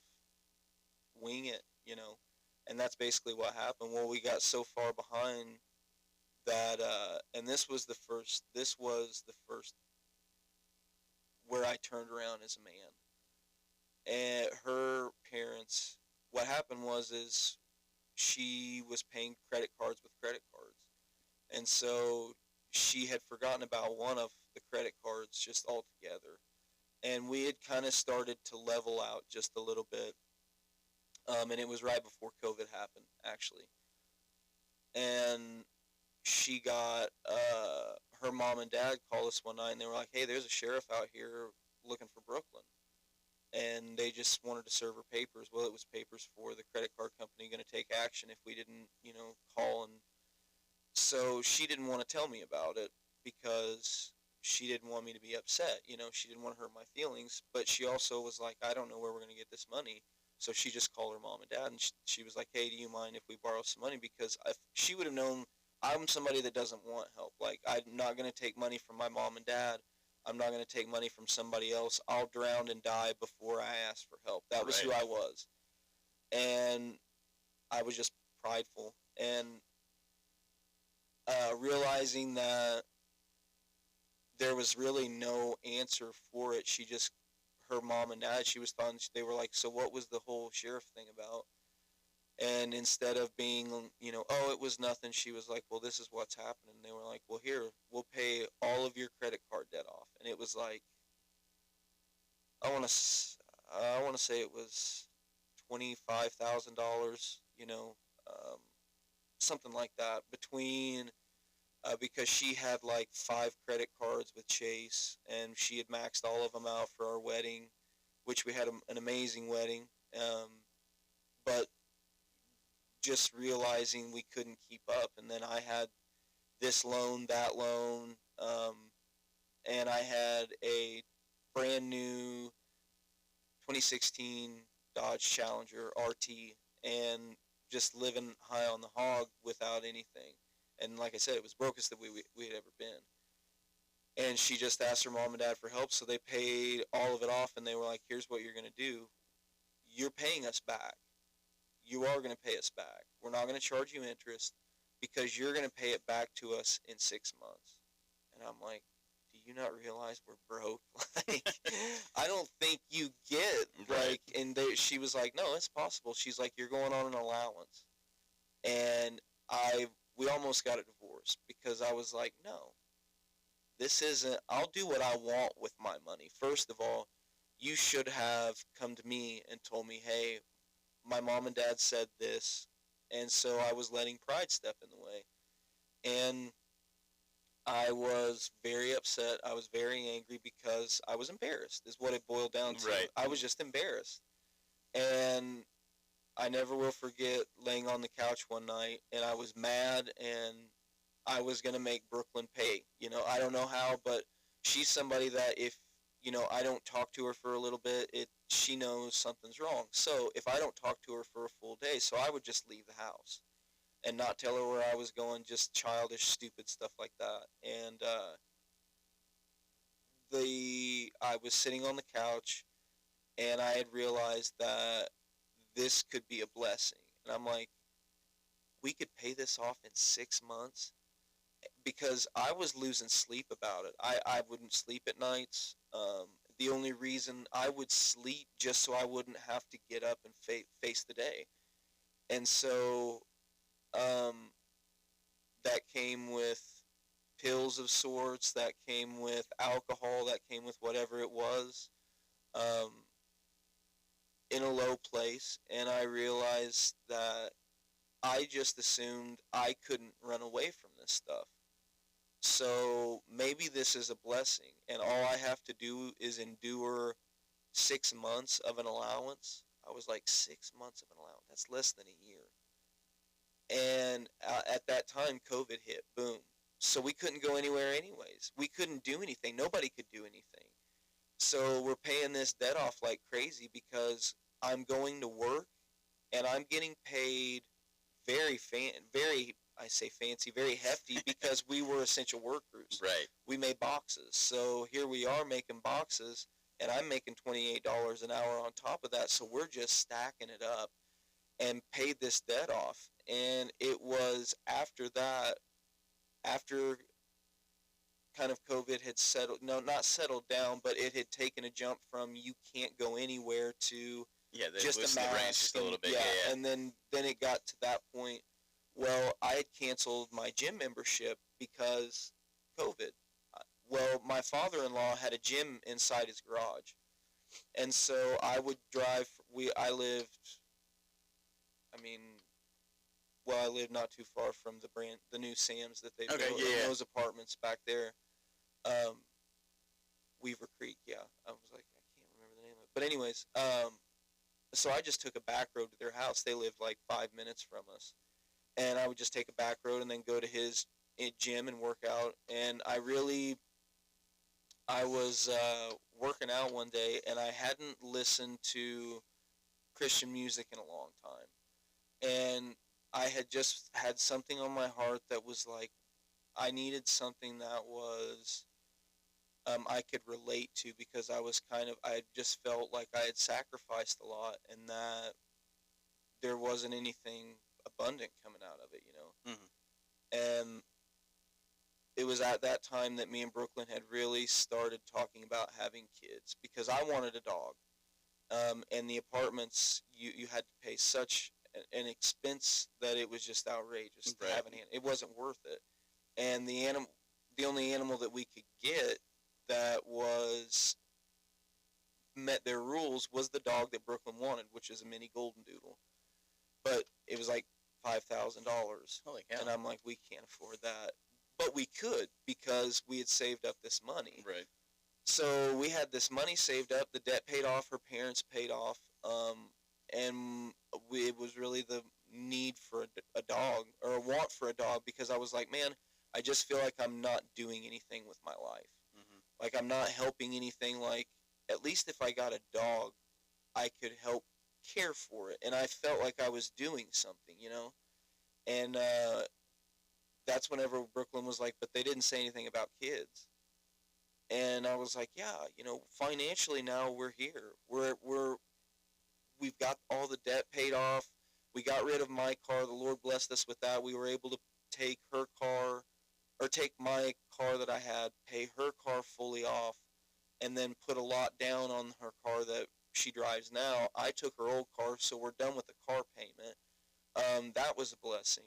wing it. And that's basically what happened. Well, we got so far behind that, and this was the first where I turned around as a man. And her parents, what happened is she was paying credit cards with credit cards. And so she had forgotten about one of the credit cards just altogether. And we had kind of started to level out just a little bit. And it was right before COVID happened, actually. And she got, her mom and dad called us one night, and they were like, hey, there's a sheriff out here looking for Brooklyn. And they just wanted to serve her papers. Well, it was papers for the credit card company going to take action if we didn't, call. And so she didn't want to tell me about it because she didn't want me to be upset. She didn't want to hurt my feelings. But she also was like, I don't know where we're going to get this money. So she just called her mom and dad, and she was like, hey, do you mind if we borrow some money? Because if she would have known, I'm somebody that doesn't want help. Like, I'm not going to take money from my mom and dad. I'm not going to take money from somebody else. I'll drown and die before I ask for help. That was who Right. I was. And I was just prideful. And realizing that there was really no answer for it, her mom and dad, she was thought, they were like, so what was the whole sheriff thing about? And instead of being, oh, it was nothing, she was like, well, this is what's happening. And they were like, well, here, we'll pay all of your credit card debt off. And it was like, I want to say it was $25,000, something like that, because she had like 5 credit cards with Chase, and she had maxed all of them out for our wedding, which we had an amazing wedding. But just realizing we couldn't keep up, and then I had this loan, that loan, and I had a brand new 2016 Dodge Challenger RT, and just living high on the hog without anything. And like I said, it was brokest that we had ever been. And she just asked her mom and dad for help, so they paid all of it off, and they were like, here's what you're going to do. You're paying us back. You are going to pay us back. We're not going to charge you interest because you're going to pay it back to us in 6 months. And I'm like, do you not realize we're broke? Like, I don't think you get, Right. like, and she was like, no, it's possible. She's like, you're going on an allowance. And we almost got a divorce. nerves because I was like, no, this isn't, I'll do what I want with my money. First of all, you should have come to me and told me, hey, my mom and dad said this, and so I was letting pride step in the way. And I was very upset. I was very angry because I was embarrassed, is what it boiled down to. Right. I was just embarrassed. And I never will forget laying on the couch one night, and I was mad, and I was going to make Brooklyn pay. You know, I don't know how, but she's somebody that if, you know, I don't talk to her for a little bit, she knows something's wrong. So if I don't talk to her for a full day, so I would just leave the house and not tell her where I was going, just childish, stupid stuff like that. And I was sitting on the couch, and I had realized that this could be a blessing. And I'm like, we could pay this off in 6 months, because I was losing sleep about it. I wouldn't sleep at nights. The only reason I would sleep just so I wouldn't have to get up and face the day. And so that came with pills of sorts, that came with alcohol, that came with whatever it was, um, in a low place. And I realized that I just assumed I couldn't run away from this stuff. So maybe this is a blessing, and all I have to do is endure 6 months of an allowance. I was like, 6 months of an allowance? That's less than a year. And at that time, COVID hit. Boom. So we couldn't go anywhere anyways. We couldn't do anything. Nobody could do anything. So we're paying this debt off like crazy because I'm going to work, and I'm getting paid very, I say fancy, very hefty, because we were essential workers. Right. We made boxes. So here we are making boxes, and I'm making $28 an hour on top of that. So we're just stacking it up and paid this debt off. And it was after that, after kind of COVID had settled, no, not settled down, but it had taken a jump from you can't go anywhere to Yeah, they just a loosened the reins mask just a little bit. Yeah. and then it got to that point. Well, I had canceled my gym membership because COVID. Well, my father-in-law had a gym inside his garage, and so I would drive. I lived. I mean, well, I lived not too far from the new Sam's that they built. Yeah. Those apartments back there. Weaver Creek, yeah. I was like, I can't remember the name of it. But anyways, so I just took a back road to their house. They lived like 5 minutes from us. And I would just take a back road and then go to his gym and work out. And I was working out one day, and I hadn't listened to Christian music in a long time. And I had just had something on my heart that was like, I needed something that was I could relate to, because I just felt like I had sacrificed a lot, and that there wasn't anything abundant coming out of it, you know. Mm-hmm. And it was at that time that me and Brooklyn had really started talking about having kids, because I wanted a dog. And the apartments, you had to pay such an expense that it was just outrageous to have an animal. It wasn't worth it. And the only animal that we could get that met their rules was the dog that Brooklyn wanted, which is a mini golden doodle. But it was like $5,000. Holy cow. And I'm like, we can't afford that. But we could, because we had saved up this money. Right. So we had this money saved up. The debt paid off. Her parents paid off. And it was really the need for a dog, or a want for a dog, because I was like, man, I just feel like I'm not doing anything with my life. Mm-hmm. Like, I'm not helping anything. Like, at least if I got a dog, I could help care for it. And I felt like I was doing something, you know? And that's whenever Brooklyn was like, but they didn't say anything about kids. And I was like, yeah, you know, financially now we're here. We've got all the debt paid off. We got rid of my car. The Lord blessed us with that. We were able to take her car, or take my car that I had, pay her car fully off, and then put a lot down on her car that she drives now. I took her old car, so we're done with the car payment. That was a blessing.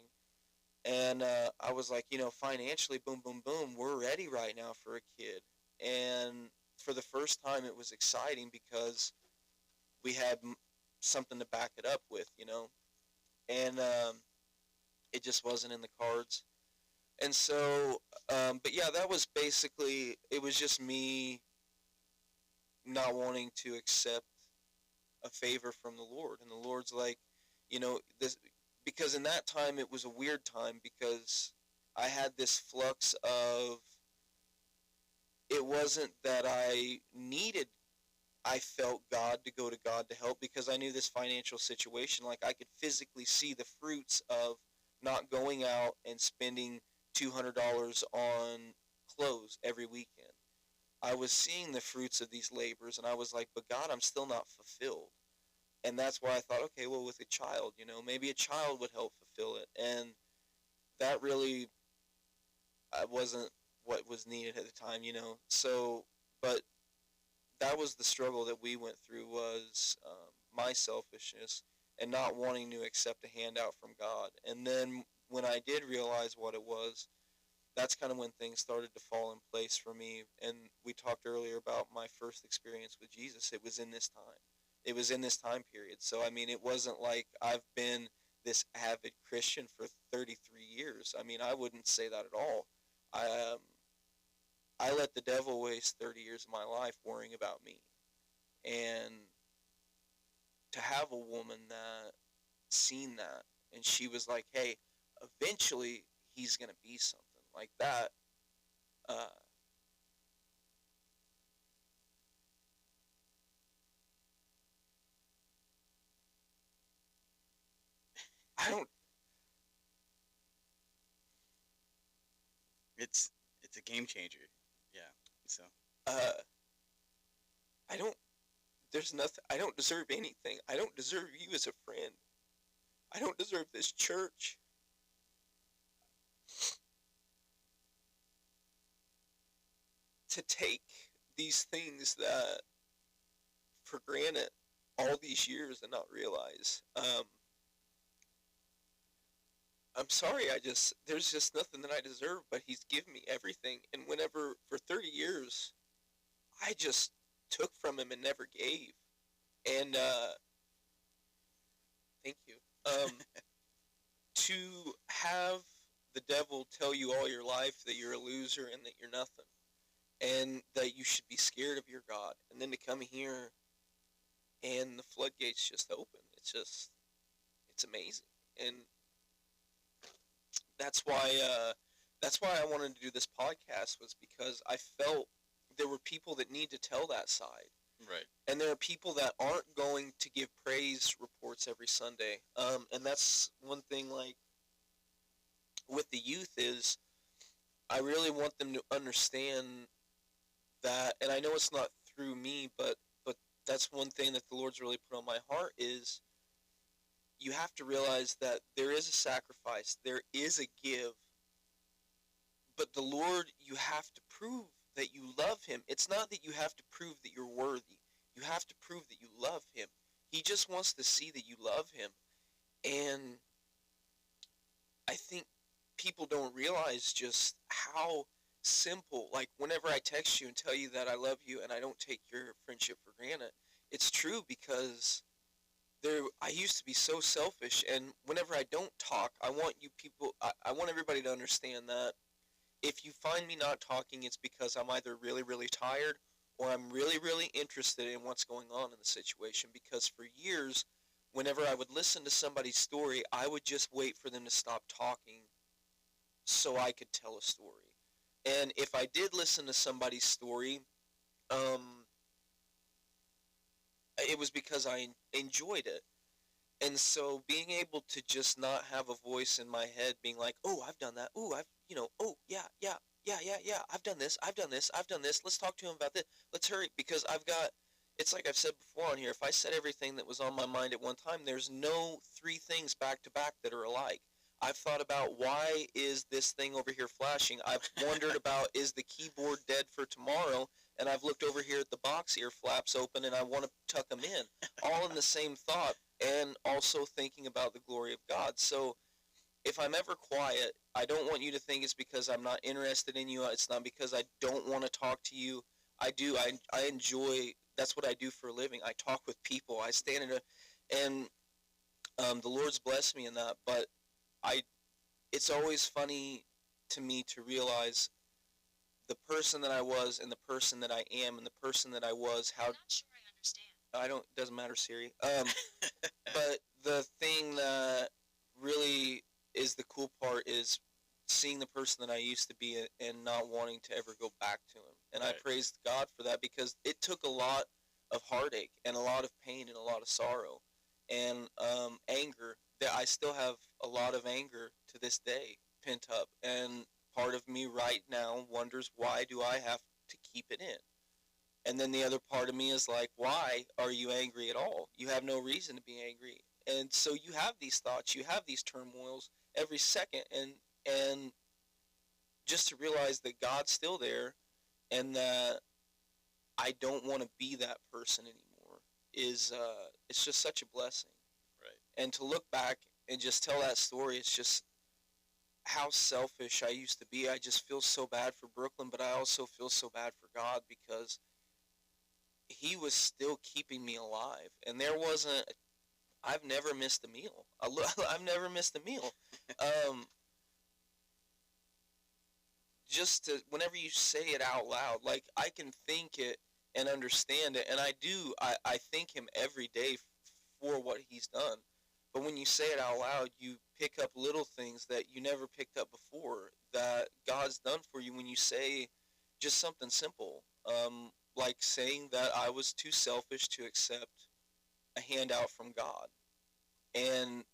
And I was like, financially, boom, boom, boom, we're ready right now for a kid. And for the first time, it was exciting because we had something to back it up with. And it just wasn't in the cards. And so, but yeah, that was basically, it was just me not wanting to accept a favor from the Lord. And the Lord's like, this, because in that time it was a weird time because I had this flux of, it wasn't that I felt God to go to God to help because I knew this financial situation. Like I could physically see the fruits of not going out and spending $200 on clothes every weekend. I was seeing the fruits of these labors and I was like, but God, I'm still not fulfilled. And that's why I thought, okay, well, with a child, maybe a child would help fulfill it. And that really wasn't what was needed at the time. So, but that was the struggle that we went through was my selfishness and not wanting to accept a handout from God. And then when I did realize what it was, that's kind of when things started to fall in place for me. And we talked earlier about my first experience with Jesus. It was in this time. It was in this time period. So, I mean, it wasn't like I've been this avid Christian for 33 years. I mean, I wouldn't say that at all. I, um, I let the devil waste 30 years of my life worrying about me. And to have a woman that seen that and she was like, hey, eventually he's going to be something like that. Uh, I don't, It's a game changer. Yeah. So uh, I don't, there's nothing, I don't deserve anything. I don't deserve you as a friend. I don't deserve this church. To take these things that for granted all these years and not realize. I'm sorry, there's just nothing that I deserve, but he's given me everything. And whenever, for 30 years, I just took from him and never gave. And, thank you. To have the devil tell you all your life that you're a loser and that you're nothing, and that you should be scared of your God, and then to come here and the floodgates just open. It's amazing. And that's why that's why I wanted to do this podcast was because I felt there were people that need to tell that side. right. And there are people that aren't going to give praise reports every Sunday. And that's one thing like with the youth is I really want them to understand that, and I know it's not through me, but that's one thing that the Lord's really put on my heart is you have to realize that there is a sacrifice, there is a give, but the Lord, you have to prove that you love him. It's not that you have to prove that you're worthy. You have to prove that you love him. He just wants to see that you love him. And I think people don't realize just how simple, like whenever I text you and tell you that I love you and I don't take your friendship for granted, it's true because I used to be so selfish, and whenever I don't talk, I want you people, I want everybody to understand that if you find me not talking, it's because I'm either really, really tired or I'm really, really interested in what's going on in the situation. Because for years, whenever I would listen to somebody's story, I would just wait for them to stop talking so I could tell a story. And if I did listen to somebody's story, um, it was because I enjoyed it. And so being able to just not have a voice in my head being like, oh, I've done that. Oh, oh, yeah, yeah, yeah, yeah, yeah. I've done this. I've done this. I've done this. Let's talk to him about this. Let's hurry because it's like I've said before on here. If I said everything that was on my mind at one time, there's no three things back to back that are alike. I've thought about why is this thing over here flashing? I've wondered about is the keyboard dead for tomorrow? And I've looked over here at the box ear flaps open and I want to tuck them in. All in the same thought and also thinking about the glory of God. So if I'm ever quiet, I don't want you to think it's because I'm not interested in you. It's not because I don't want to talk to you. I do. I enjoy. That's what I do for a living. I talk with people. I stand in a, and the Lord's blessed me in that. But I, it's always funny to me to realize the person that I was and the person that I am and the person that I was. How I'm not sure I understand. I don't. Doesn't matter, Siri. But the thing that really is the cool part is seeing the person that I used to be and not wanting to ever go back to him. And I Right. praised God for that because it took a lot of heartache and a lot of pain and a lot of sorrow and anger. That I still have a lot of anger to this day pent up, and part of me right now wonders, why do I have to keep it in? And then the other part of me is like, why are you angry at all? You have no reason to be angry. And so you have these thoughts, you have these turmoils every second, and just to realize that God's still there and that I don't want to be that person anymore is it's just such a blessing. Right. And to look back and just tell that story, it's just how selfish I used to be. I just feel so bad for Brooklyn, but I also feel so bad for God because he was still keeping me alive. And there wasn't, I've never missed a meal. I've never missed a meal. Um, just to, whenever you say it out loud, like I can think it and understand it. And I do, I thank him every day for what he's done. But when you say it out loud, you pick up little things that you never picked up before that God's done for you when you say just something simple. Like saying that I was too selfish to accept a handout from God. And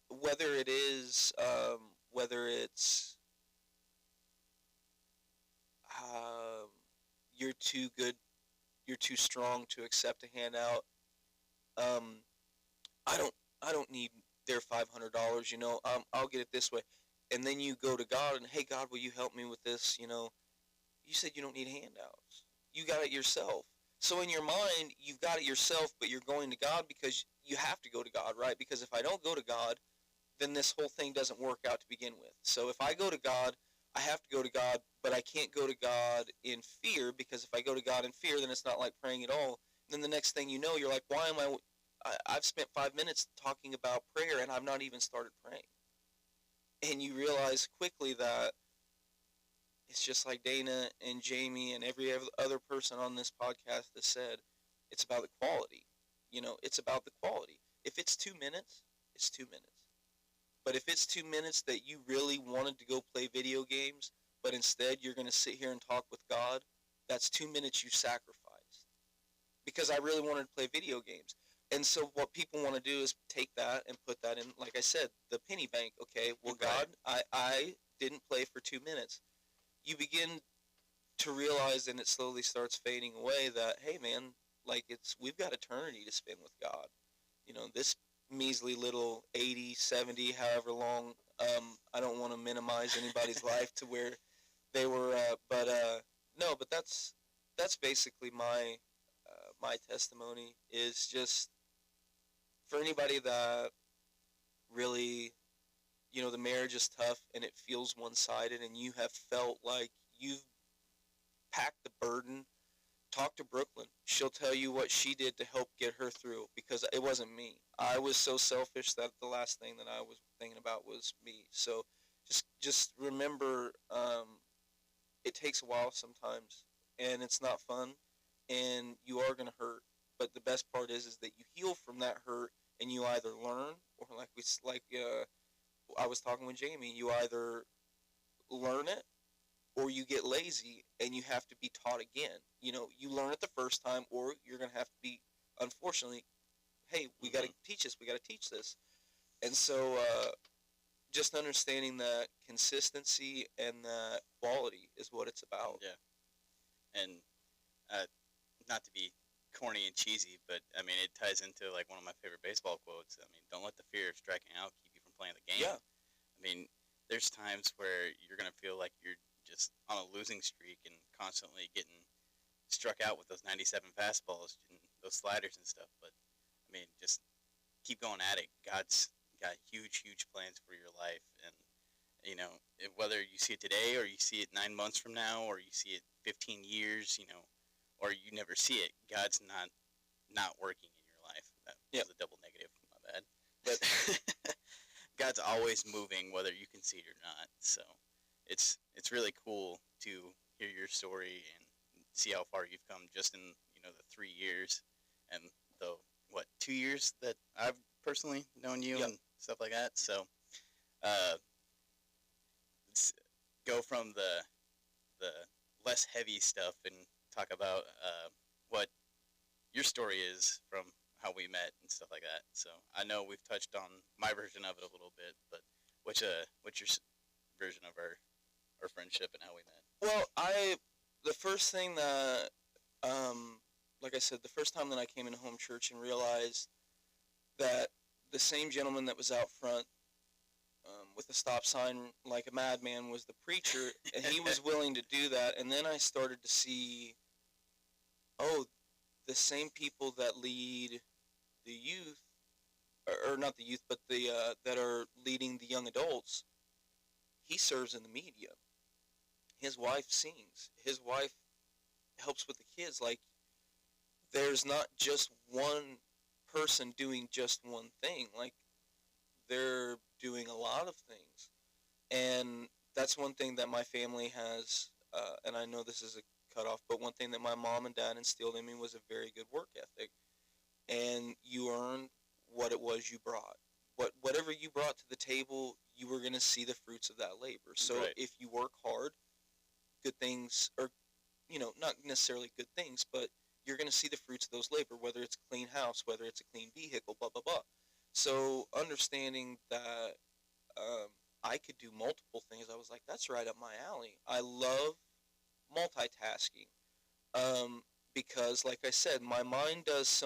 whether it is, whether it's um, you're too good, you're too strong to accept a handout. Um, I don't, I don't need their $500. I'll get it this way. And then you go to God and, hey, God, will you help me with this? You said you don't need handouts. You got it yourself. So in your mind, you've got it yourself, but you're going to God because you have to go to God, right? Because if I don't go to God, then this whole thing doesn't work out to begin with. So if I go to God, I have to go to God, but I can't go to God in fear, because if I go to God in fear, then it's not like praying at all. And then the next thing you know, you're like, why am I've spent 5 minutes talking about prayer and I've not even started praying. And you realize quickly that it's just like Dana and Jamie and every other person on this podcast has said, it's about the quality. It's about the quality. If it's 2 minutes, it's 2 minutes. But if it's 2 minutes that you really wanted to go play video games, but instead you're going to sit here and talk with God, that's 2 minutes you sacrificed. Because I really wanted to play video games. And so what people want to do is take that and put that in, like I said, the penny bank. Okay, well, God, I didn't play for 2 minutes. You begin to realize, and it slowly starts fading away, that, hey, man, like we've got eternity to spend with God. This measly little 80, 70, however long, I don't want to minimize anybody's life to where they were, no, but that's basically my testimony, is just for anybody that really, the marriage is tough and it feels one-sided and you have felt like you've packed the burden, talk to Brooklyn. She'll tell you what she did to help get her through, because it wasn't me. I was so selfish that the last thing that I was thinking about was me. So just remember, it takes a while sometimes, and it's not fun, and you are going to hurt. But the best part is that you heal from that hurt, and you either learn, or I was talking with Jamie, you either learn it or you get lazy and you have to be taught again. You learn it the first time, or you're going to have to be, unfortunately, hey, we got to teach this, we got to teach this. And so just understanding that consistency and that quality is what it's about. Yeah. And not to be corny and cheesy, but I mean, it ties into like one of my favorite baseball quotes. I mean, don't let the fear of striking out keep you from playing the game. Yeah. I mean, there's times where you're going to feel like you're just on a losing streak and constantly getting struck out with those 97 fastballs and those sliders and stuff. But I mean, just keep going at it. got huge plans for your life, and whether you see it today or you see it 9 months from now or you see it 15 years, or you never see it, God's not working in your life. That Yep. was a double negative, my bad. But God's always moving, whether you can see it or not. So it's really cool to hear your story and see how far you've come just in the 3 years and the 2 years that I've personally known you Yep. and stuff like that. So uh, go from the less heavy stuff and talk about what your story is from how we met and stuff like that. So I know we've touched on my version of it a little bit, but what's your version of our friendship and how we met? Well, the first thing that, like I said, the first time that I came into home church and realized that the same gentleman that was out front with a stop sign like a madman was the preacher, and he was willing to do that. And then I started to see, oh, the same people that lead the youth, or not the youth, but the that are leading the young adults, he serves in the media. His wife sings. His wife helps with the kids. Like, there's not just one person doing just one thing. Like, they're doing a lot of things. And that's one thing that my family has, and I know this is a cutoff, but one thing that my mom and dad instilled in me was a very good work ethic. And you earned what it was you brought. Whatever you brought to the table, you were going to see the fruits of that labor. So Right. if you work hard, good things, or, not necessarily good things, but you're going to see the fruits of those labor, whether it's a clean house, whether it's a clean vehicle, blah, blah, blah. So understanding that I could do multiple things, I was like, that's right up my alley. I love multitasking because, like I said, my mind does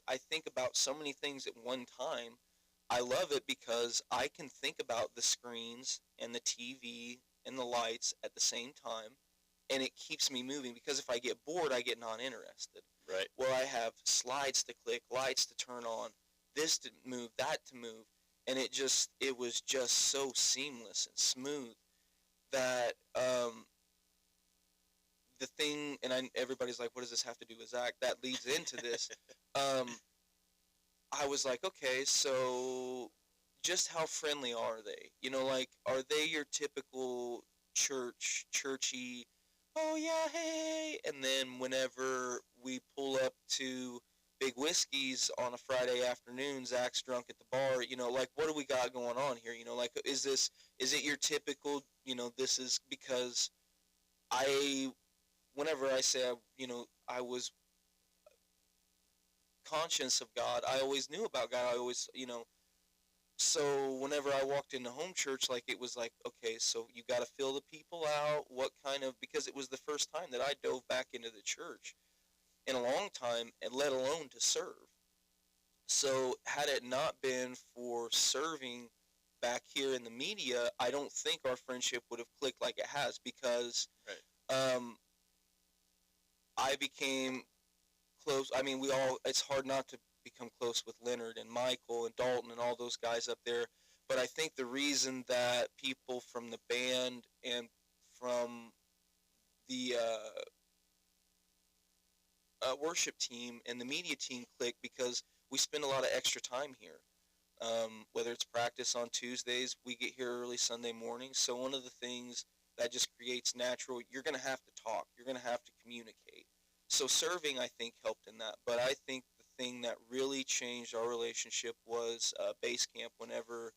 I think about so many things at one time. I love it because I can think about the screens and the TV and the lights at the same time, and it keeps me moving, because if I get bored, I get non-interested. Right. Well, I have slides to click, lights to turn on, this to move, that to move, and it was just so seamless and smooth that the thing, and everybody's like, what does this have to do with Zach? That leads into this. I was like, okay, so just how friendly are they? Like, are they your typical churchy, oh yeah, hey, and then whenever we pull up to Big Whiskey's on a Friday afternoon, Zach's drunk at the bar, like, what do we got going on here? Like, is it your typical, this is because whenever I say, I was conscious of God, I always knew about God. I always, so whenever I walked into home church, like, it was like, okay, so you got to fill the people out. Because it was the first time that I dove back into the church in a long time, and let alone to serve. So had it not been for serving back here in the media, I don't think our friendship would have clicked like it has, because Right. I became close. I mean, it's hard not to become close with Leonard and Michael and Dalton and all those guys up there. But I think the reason that people from the band and from the worship team and the media team click, because we spend a lot of extra time here. Whether it's practice on Tuesdays, we get here early Sunday mornings. So one of the things that just creates natural, you're going to have to talk. You're going to have to communicate. So serving, I think, helped in that. But I think the thing that really changed our relationship was base camp, whenever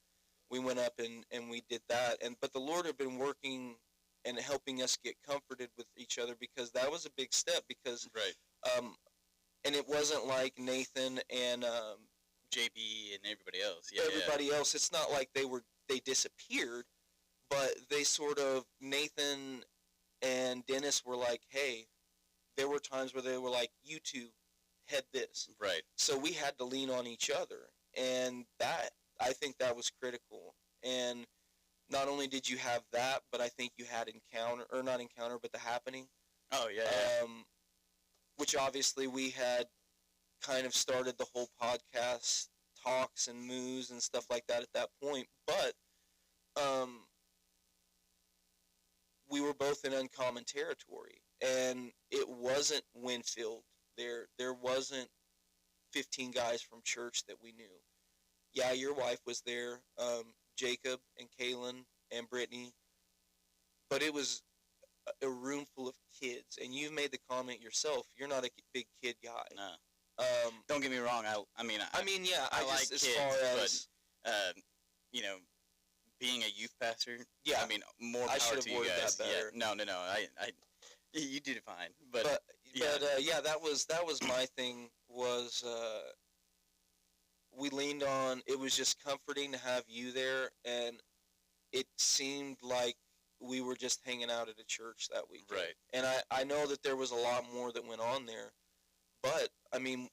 we went up and we did that. But the Lord had been working and helping us get comforted with each other, because that was a big step. Because Right. and it wasn't like Nathan and JB and everybody else. Yeah. everybody else. It's not like they disappeared, but they sort of, Nathan and Dennis were like, hey, there were times where they were like, you two head this. Right. So we had to lean on each other, and that, I think that was critical. And not only did you have that, but I think you had but the happening. Oh yeah. Which obviously we had kind of started the whole podcast talks and moves and stuff like that at that point. But we were both in uncommon territory, and it wasn't Winfield. There wasn't 15 guys from church that we knew. Yeah, your wife was there, Jacob and Kaylin and Brittany, but it was a room full of kids. And you made the comment yourself. You're not a big kid guy. No. Um, Don't get me wrong. I mean, yeah. I I like just, as kids, far as you know, being a youth pastor. Yeah. I mean, more I power should have to you worded guys. that better. Yeah. No. You did fine. But yeah, that was my thing. Was we leaned on. It was just comforting to have you there, and it seemed like we were just hanging out at a church that weekend. Right. And I know that there was a lot more that went on there, but I mean,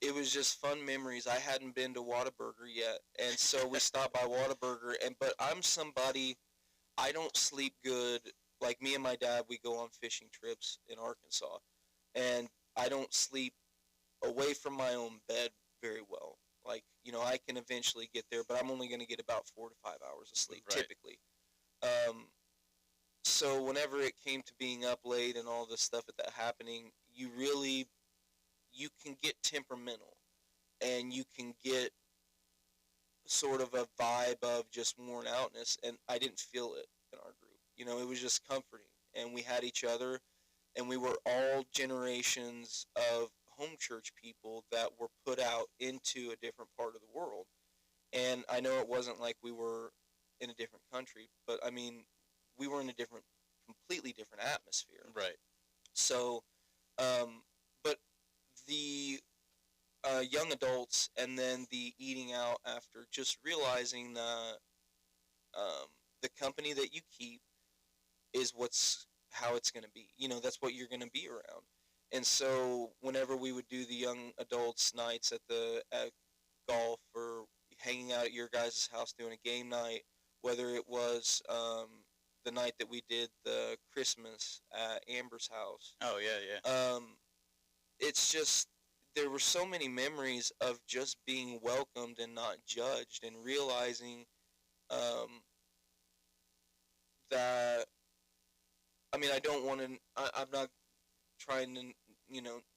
it was just fun memories. I hadn't been to Whataburger yet, and so we stopped by Whataburger. But I'm somebody, I don't sleep good. Like me and my dad, we go on fishing trips in Arkansas, and I don't sleep away from my own bed very well. Like, I can eventually get there, but I'm only going to get about 4 to 5 hours of sleep, Right. typically. So whenever it came to being up late and all this stuff at that happening, you can get temperamental, and you can get sort of a vibe of just worn outness, and I didn't feel it in our group. It was just comforting, and we had each other, and we were all generations of home church people that were put out into a different part of the world. And I know it wasn't like we were in a different country, but I mean, we were in a completely different atmosphere. Right. So, but the young adults, and then the eating out after, just realizing that the company that you keep is how it's going to be. That's what you're going to be around. And so whenever we would do the young adults nights at golf, or hanging out at your guys' house doing a game night, whether it was the night that we did the Christmas at Amber's house. Oh yeah. It's just, there were so many memories of just being welcomed and not judged, and realizing that, I mean, I don't want to, I'm not trying to,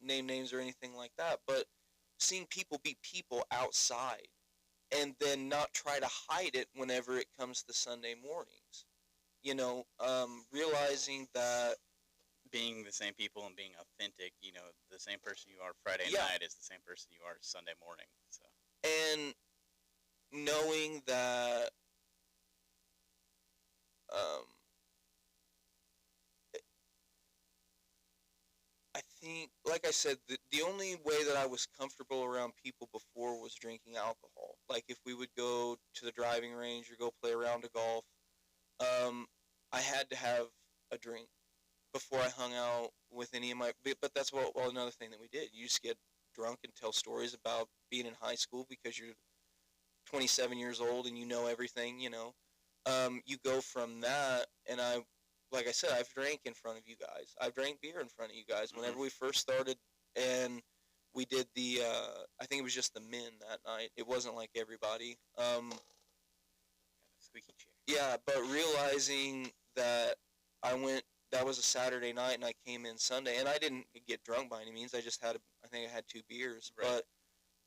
name names or anything like that, but seeing people be people outside, and then not try to hide it whenever it comes to Sunday mornings. Realizing that, Being the same people and being authentic, the same person you are Friday Yeah. night is the same person you are Sunday morning. So and knowing that I think, like I said, the only way that I was comfortable around people before was drinking alcohol. Like, if we would go to the driving range or go play a round of golf, I had to have a drink before I hung out with any of my. But that's another thing that we did. You just get drunk and tell stories about being in high school because you're 27 years old and you know everything. You go from that, and like I said, I've drank in front of you guys. I've drank beer in front of you guys. Whenever we first started, and we did the, I think it was just the men that night. It wasn't like everybody. squeaky chair. Yeah, but realizing that that was a Saturday night, and I came in Sunday, and I didn't get drunk by any means. I just I think I had 2 beers. Right. But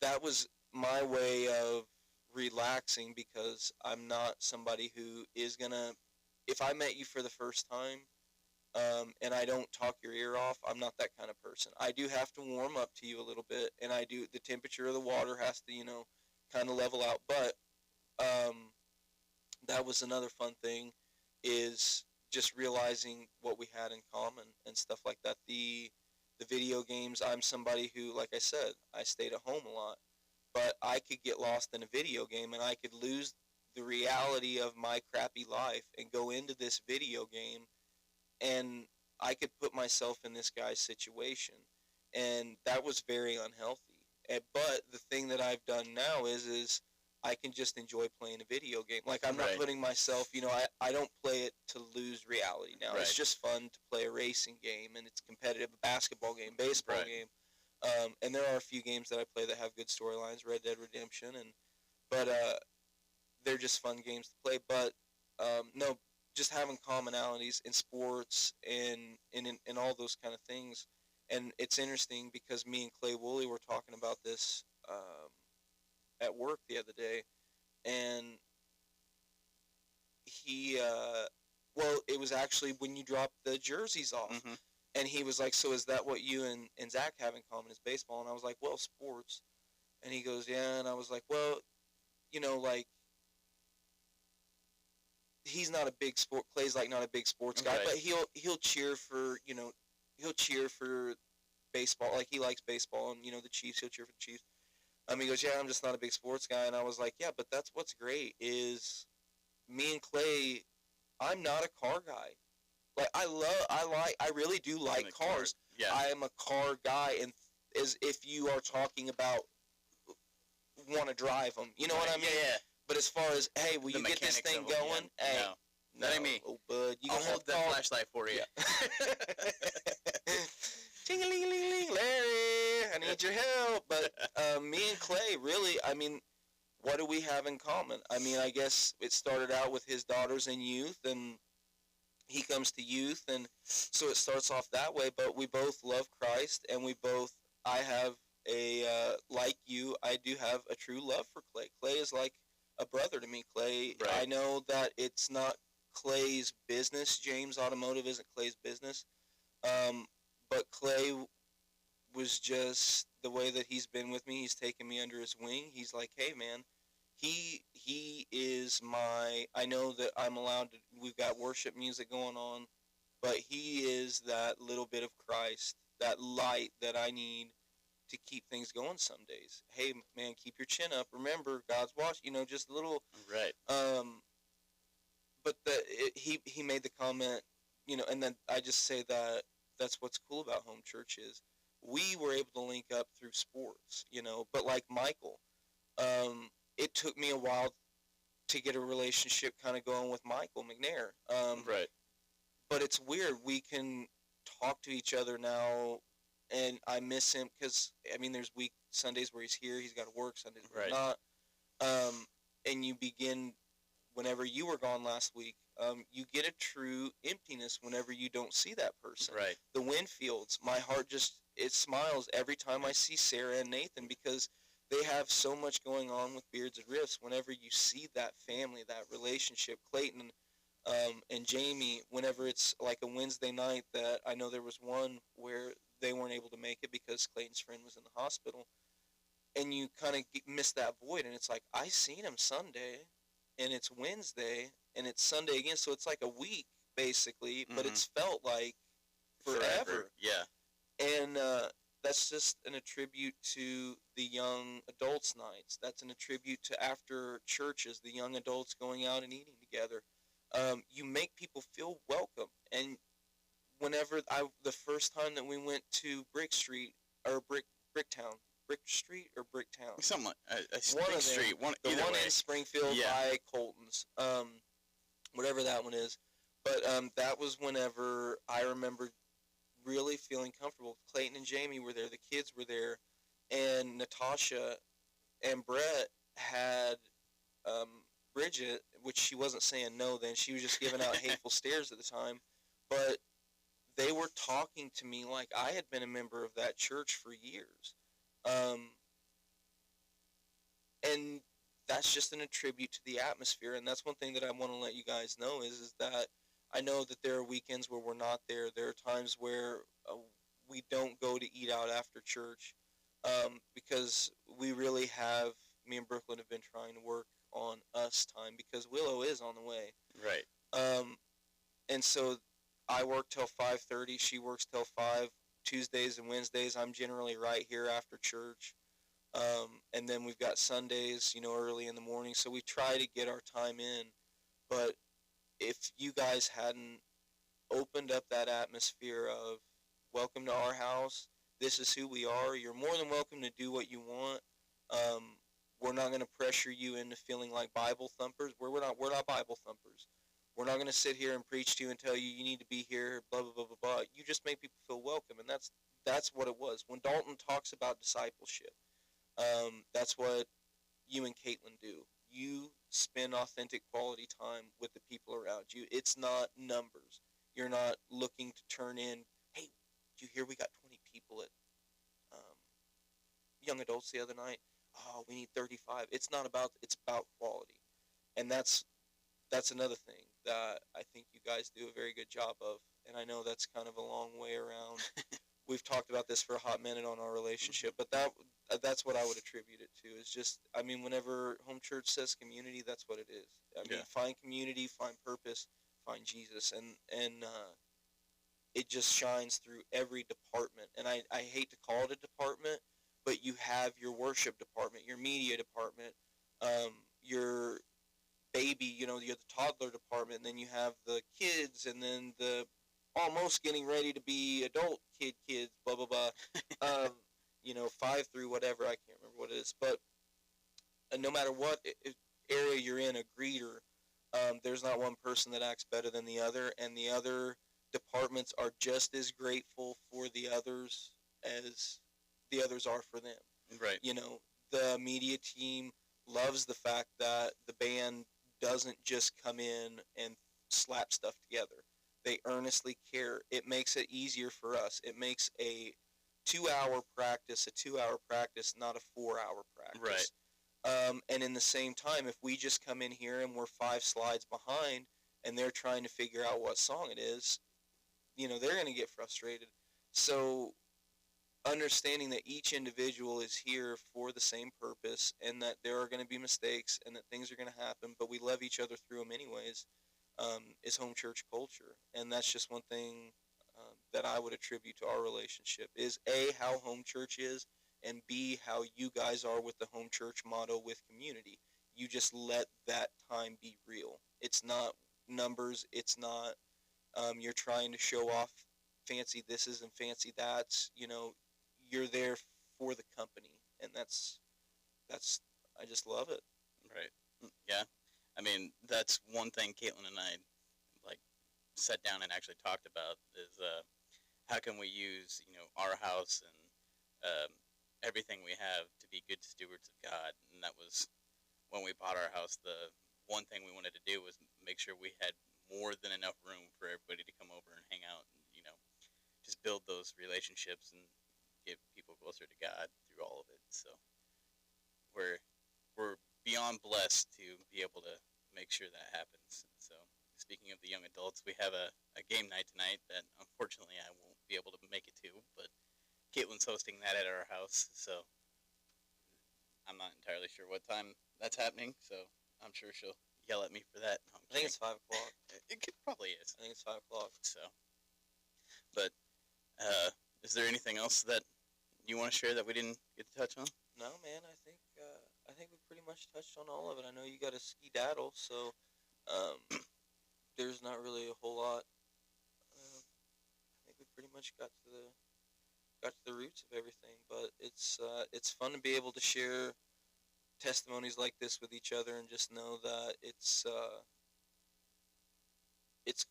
that was my way of relaxing, because I'm not somebody who is going to, if I met you for the first time, and I don't talk your ear off, I'm not that kind of person. I do have to warm up to you a little bit, and the temperature of the water has to, kind of level out. But that was another fun thing, is just realizing what we had in common and stuff like that. The video games, I'm somebody who, like I said, I stayed at home a lot, but I could get lost in a video game, and I could lose the reality of my crappy life and go into this video game, and I could put myself in this guy's situation, and that was very unhealthy. But the thing that I've done now is I can just enjoy playing a video game. Like, I'm not Right. putting myself, I don't play it to lose reality now. It's Right. just fun to play a racing game, and it's competitive, a basketball game, baseball Right. game. And there are a few games that I play that have good storylines, Red Dead Redemption, but they're just fun games to play. But no, just having commonalities in sports and in all those kind of things. And it's interesting because me and Clay Woolley were talking about this at work the other day, and well, it was actually when you dropped the jerseys off. Mm-hmm. And he was like, so is that what you and Zach have in common is baseball? And I was like, well, sports. And he goes, yeah. And I was like, well, like, he's not a big sport. Clay's like not a big sports guy, Right. but he'll cheer for, he'll cheer for baseball. Like, he likes baseball and, the Chiefs, he'll cheer for the Chiefs. He goes, yeah, I'm just not a big sports guy. And I was like, yeah, but that's what's great is me and Clay, I'm not a car guy. Like, I really do like the cars. Yeah. I am a car guy, and as if you are talking about want to drive them, you know what I mean? Yeah. But as far as, hey, will The you get this mechanics thing of 'em, yeah. going? Hey, No. That ain't me. Oh, bud, you I'll gonna hold have that call- flashlight for you. Ting-a-ling-a-ling-ling, Larry, I need your help. But me and Clay, really, I mean, what do we have in common? I mean, I guess it started out with his daughters in youth, and he comes to youth, and so it starts off that way. But we both love Christ, and I have like you, I do have a true love for Clay. Clay is like a brother to me. Clay, Right. I know that it's not Clay's business. James Automotive isn't Clay's business. But Clay was just the way that he's been with me. He's taken me under his wing. He's like, hey, man, he is I know that I'm allowed to, we've got worship music going on, but he is that little bit of Christ, that light that I need to keep things going some days. Hey, man, keep your chin up. Remember, God's watching, just a little, Right. but he made the comment, and then I just say that that's what's cool about home church is we were able to link up through sports, but like Michael, it took me a while to get a relationship kind of going with Michael McNair. Right. But it's weird. We can talk to each other now, and I miss him because, I mean, there's Sundays where he's here, he's got to work, Sundays where he's not. And you begin, whenever you were gone last week, you get a true emptiness whenever you don't see that person. Right. The Winfields, my heart it smiles every time I see Sarah and Nathan because they have so much going on with Beards and Riffs. Whenever you see that family, that relationship, Clayton and Jamie, whenever it's like a Wednesday night that I know there was one where they weren't able to make it because Clayton's friend was in the hospital, and you kind of miss that void, and it's like, I seen him Sunday, and it's Wednesday, and it's Sunday again, so it's like a week, basically, but it's felt like forever. Yeah. And that's just an attribute to the young adults' nights. That's an attribute to after churches, the young adults going out and eating together. You make people feel welcome. And whenever the first time that we went to Brick Street, or Bricktown, Brick Street or Bricktown? Something like One Big of them. Street. The Either one way. in Springfield Yeah. by Colton's. Whatever that one is. But that was whenever I remember really feeling comfortable. Clayton and Jamie were there. The kids were there. And Natasha and Brett had Bridget, which she wasn't saying no then. She was just giving out hateful stares at the time. But they were talking to me like I had been a member of that church for years. And that's just an attribute to the atmosphere. And that's one thing that I want to let you guys know is that I know that there are weekends where we're not there. There are times where we don't go to eat out after church because we really have, me and Brooklyn have been trying to work on us time because Willow is on the way. Right. And so I work till 5:30. She works till 5. Tuesdays and Wednesdays, I'm generally right here after church. And then we've got Sundays, early in the morning. So we try to get our time in. But if you guys hadn't opened up that atmosphere of welcome to our house, this is who we are, you're more than welcome to do what you want. We're not going to pressure you into feeling like Bible thumpers. We're not Bible thumpers. We're not going to sit here and preach to you and tell you need to be here, blah, blah, blah, blah, blah. You just make people feel welcome, and that's that's what it was. When Dalton talks about discipleship, that's what you and Caitlin do. You spend authentic quality time with the people around you. It's not numbers. You're not looking to turn in, hey, did you hear we got 20 people at um, young adults the other night? Oh, we need 35. It's about quality. And that's another thing that I think you guys do a very good job of. And I know that's kind of a long way around. We've talked about this for a hot minute on our relationship, but that's what I would attribute it to. Is just, I mean, whenever home church says community, that's what it is. I mean, Yeah. find community, find purpose, find Jesus, and it just shines through every department. And I hate to call it a department, but you have your worship department, your media department, your baby, you're the toddler department, and then you have the kids, and then the almost getting ready to be adult kids, blah blah blah. um, 5 through whatever, I can't remember what it is, but no matter what area you're in, a greeter, there's not one person that acts better than the other, and the other departments are just as grateful for the others as the others are for them. Right. The media team loves the fact that the band doesn't just come in and slap stuff together. They earnestly care. It makes it easier for us. It makes a 2-hour practice a 2-hour practice, not a 4-hour practice. Right. And in the same time, if we just come in here and we're 5 slides behind and they're trying to figure out what song it is, they're going to get frustrated. So understanding that each individual is here for the same purpose, and that there are going to be mistakes and that things are going to happen, but we love each other through them anyways, is home church culture. And that's just one thing that I would attribute to our relationship is A, how home church is, and B, how you guys are with the home church motto with community. You just let that time be real. It's not numbers. It's not you're trying to show off fancy thises and fancy that's. You're there for the company, and that's I just love it. Right. Yeah. I mean, that's one thing Caitlin and I sat down and actually talked about is how can we use our house and everything we have to be good stewards of God. And that was when we bought our house. The one thing we wanted to do was make sure we had more than enough room for everybody to come over and hang out and just build those relationships and get people closer to God through all of it. So we're beyond blessed to be able to make sure that happens. So speaking of the young adults, we have a game night tonight that unfortunately I won't be able to make it to, but Caitlin's hosting that at our house, so I'm not entirely sure what time that's happening, so I'm sure she'll yell at me for that. No, I think it's 5 o'clock. It probably is. I think it's 5 o'clock. So, but is there anything else that you want to share that we didn't get to touch on? No, man. I think we pretty much touched on all of it. I know you got a skedaddle, so there's not really a whole lot. I think we pretty much got to the roots of everything. But it's fun to be able to share testimonies like this with each other and just know that it's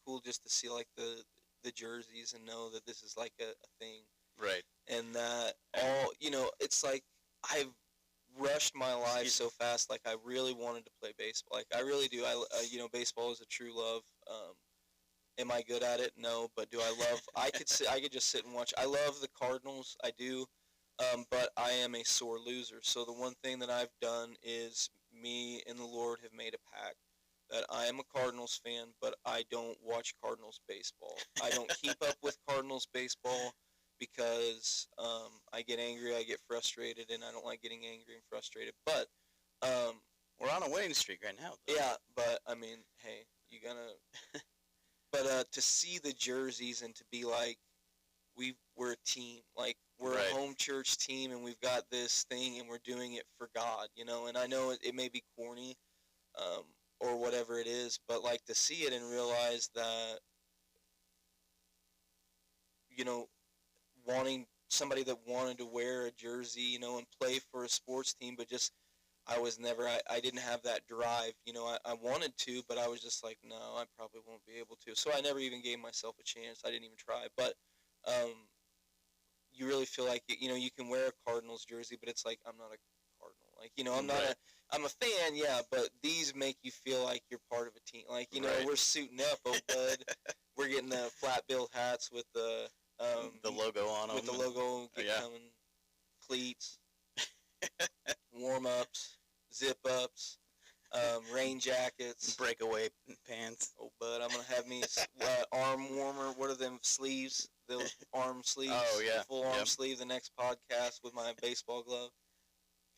cool just to see like the jerseys and know that this is like a thing. Right. And that all, it's like I've rushed my life so fast. Like I really wanted to play baseball. Like I really do. Baseball is a true love. Am I good at it? No, but do I love? I could just sit and watch. I love the Cardinals. I do, but I am a sore loser. So the one thing that I've done is me and the Lord have made a pact that I am a Cardinals fan, but I don't watch Cardinals baseball. I don't keep up with Cardinals baseball because I get angry, I get frustrated, and I don't like getting angry and frustrated. But we're on a winning streak right now, though. Yeah, but I mean, hey, you gotta. But to see the jerseys and to be like, we're a team, like we're Right. a home church team, and we've got this thing, and we're doing it for God, And I know it may be corny, or whatever it is, but like to see it and realize that, wanting somebody that wanted to wear a jersey, and play for a sports team, but just I didn't have that drive, I wanted to, but I was just like, no, I probably won't be able to. So I never even gave myself a chance. I didn't even try. But you really feel like you can wear a Cardinals jersey, but it's like I'm not a Cardinal. Like I'm not Right. I'm a fan, yeah, but these make you feel like you're part of a team. Like Right. we're suiting up, oh bud. We're getting the flat bill hats with the logo on them. with the logo, yeah. coming, cleats, warm ups, zip ups, rain jackets. Breakaway pants. Oh, bud, I'm gonna have me arm warmer. What are them sleeves? Those arm sleeves. Oh, yeah. Full arm Yep. sleeve. The next podcast with my baseball glove.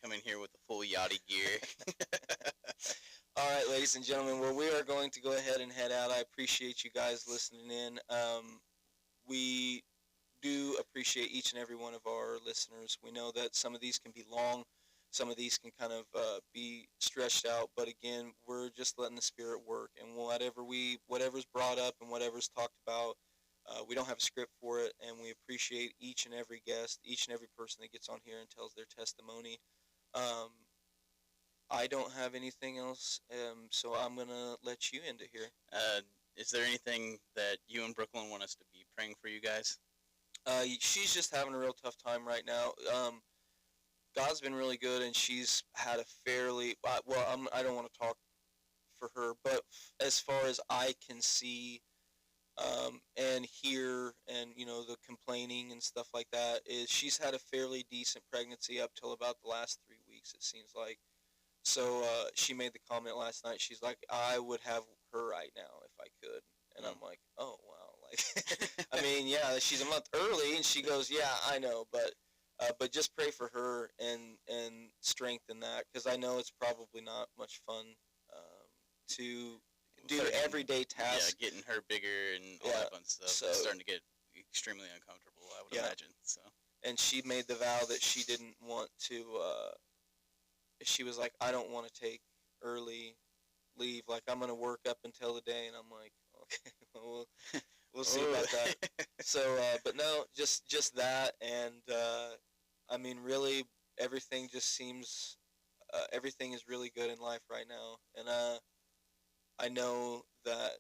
Come in here with the full yachty gear. All right, ladies and gentlemen. Well, we are going to go ahead and head out. I appreciate you guys listening in. We do appreciate each and every one of our listeners. We know that some of these can be long. Some of these can kind of be stretched out, but again, we're just letting the Spirit work, and whatever's brought up and whatever's talked about, we don't have a script for it, and we appreciate each and every guest, each and every person that gets on here and tells their testimony. I don't have anything else, so I'm gonna let you into here. Is there anything that you and Brooklyn want us to be praying for you guys? She's just having a real tough time right now. God's been really good, and she's had a fairly I don't want to talk for her, but as far as I can see and hear, and the complaining and stuff like that, is she's had a fairly decent pregnancy up till about the last 3 weeks, it seems like. So she made the comment last night. She's like, I would have her right now if I could, and I'm like, oh wow, like I mean, yeah, she's a month early, and she goes, yeah, I know, but just pray for her and strengthen that, because I know it's probably not much fun to do everyday tasks. Yeah, getting her bigger and all that fun stuff. So, it's starting to get extremely uncomfortable, I would imagine. So. And she made the vow that she didn't want to. She was like, I don't want to take early leave. Like, I'm gonna work up until the day, and I'm like, okay, well, we'll see about that. So, but no, just that, and I mean, really, everything just seems, everything is really good in life right now, and I know that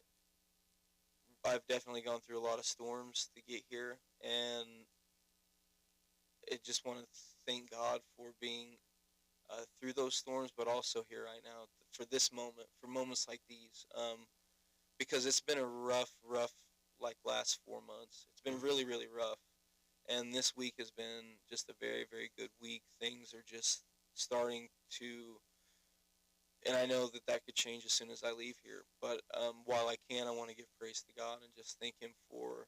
I've definitely gone through a lot of storms to get here, and I just want to thank God for being through those storms, but also here right now for this moment, for moments like these, because it's been a rough, like last 4 months. It's been really, really rough, and this week has been just a very, very good week. Things are just starting to, and I know that could change as soon as I leave here, but while I can, I want to give praise to God and just thank Him for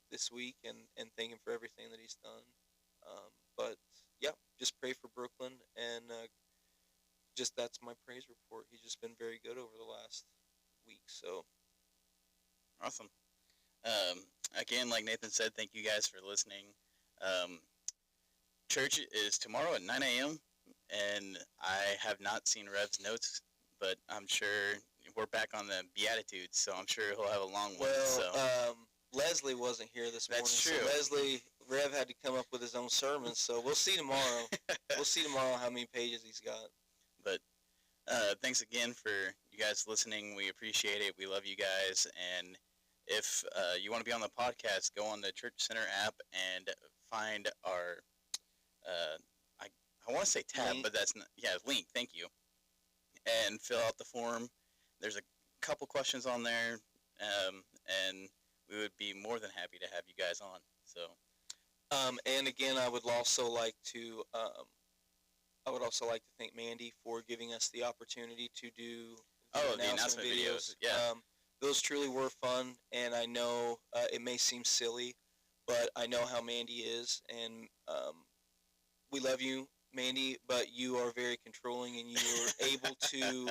this week, and thank Him for everything that He's done. But yeah, just pray for Brooklyn, and just that's my praise report. He's just been very good over the last week. So awesome. Again, like Nathan said, thank you guys for listening. Church is tomorrow at 9 a.m., and I have not seen Rev's notes, but I'm sure we're back on the Beatitudes, so I'm sure he'll have a long one. Well, Leslie wasn't here this morning. That's true. So Rev had to come up with his own sermon, so we'll see tomorrow. We'll see tomorrow how many pages he's got. But thanks again for you guys listening. We appreciate it. We love you guys. And if you want to be on the podcast, go on the Church Center app and find our, I want to say tab, link. But that's not, link. Thank you. And fill out the form. There's a couple questions on there, and we would be more than happy to have you guys on. So. And again, I would also like to thank Mandy for giving us the opportunity to do the announcement videos. Yeah. Those truly were fun, and I know it may seem silly, but I know how Mandy is, and we love you, Mandy, but you are very controlling, and you are able to.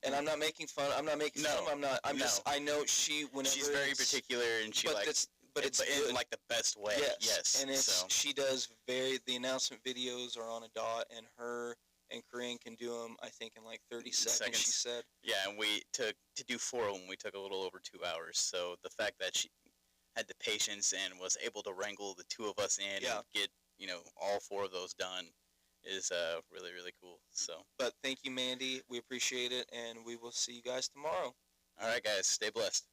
And I'm not making fun. I'm not making fun. I'm not. I'm just. I know whenever she's very particular, and she likes. But it's in like the best way. Yes. And she does the announcement videos are on a dot, and her and Corinne can do them, I think, in like 30 seconds. She said. Yeah, and we to do 4 of them, we took a little over 2 hours. So the fact that she had the patience and was able to wrangle the 2 of us in and get all 4 of those done is really, really cool. So. But thank you, Mandy. We appreciate it, and we will see you guys tomorrow. All right, guys. Stay blessed.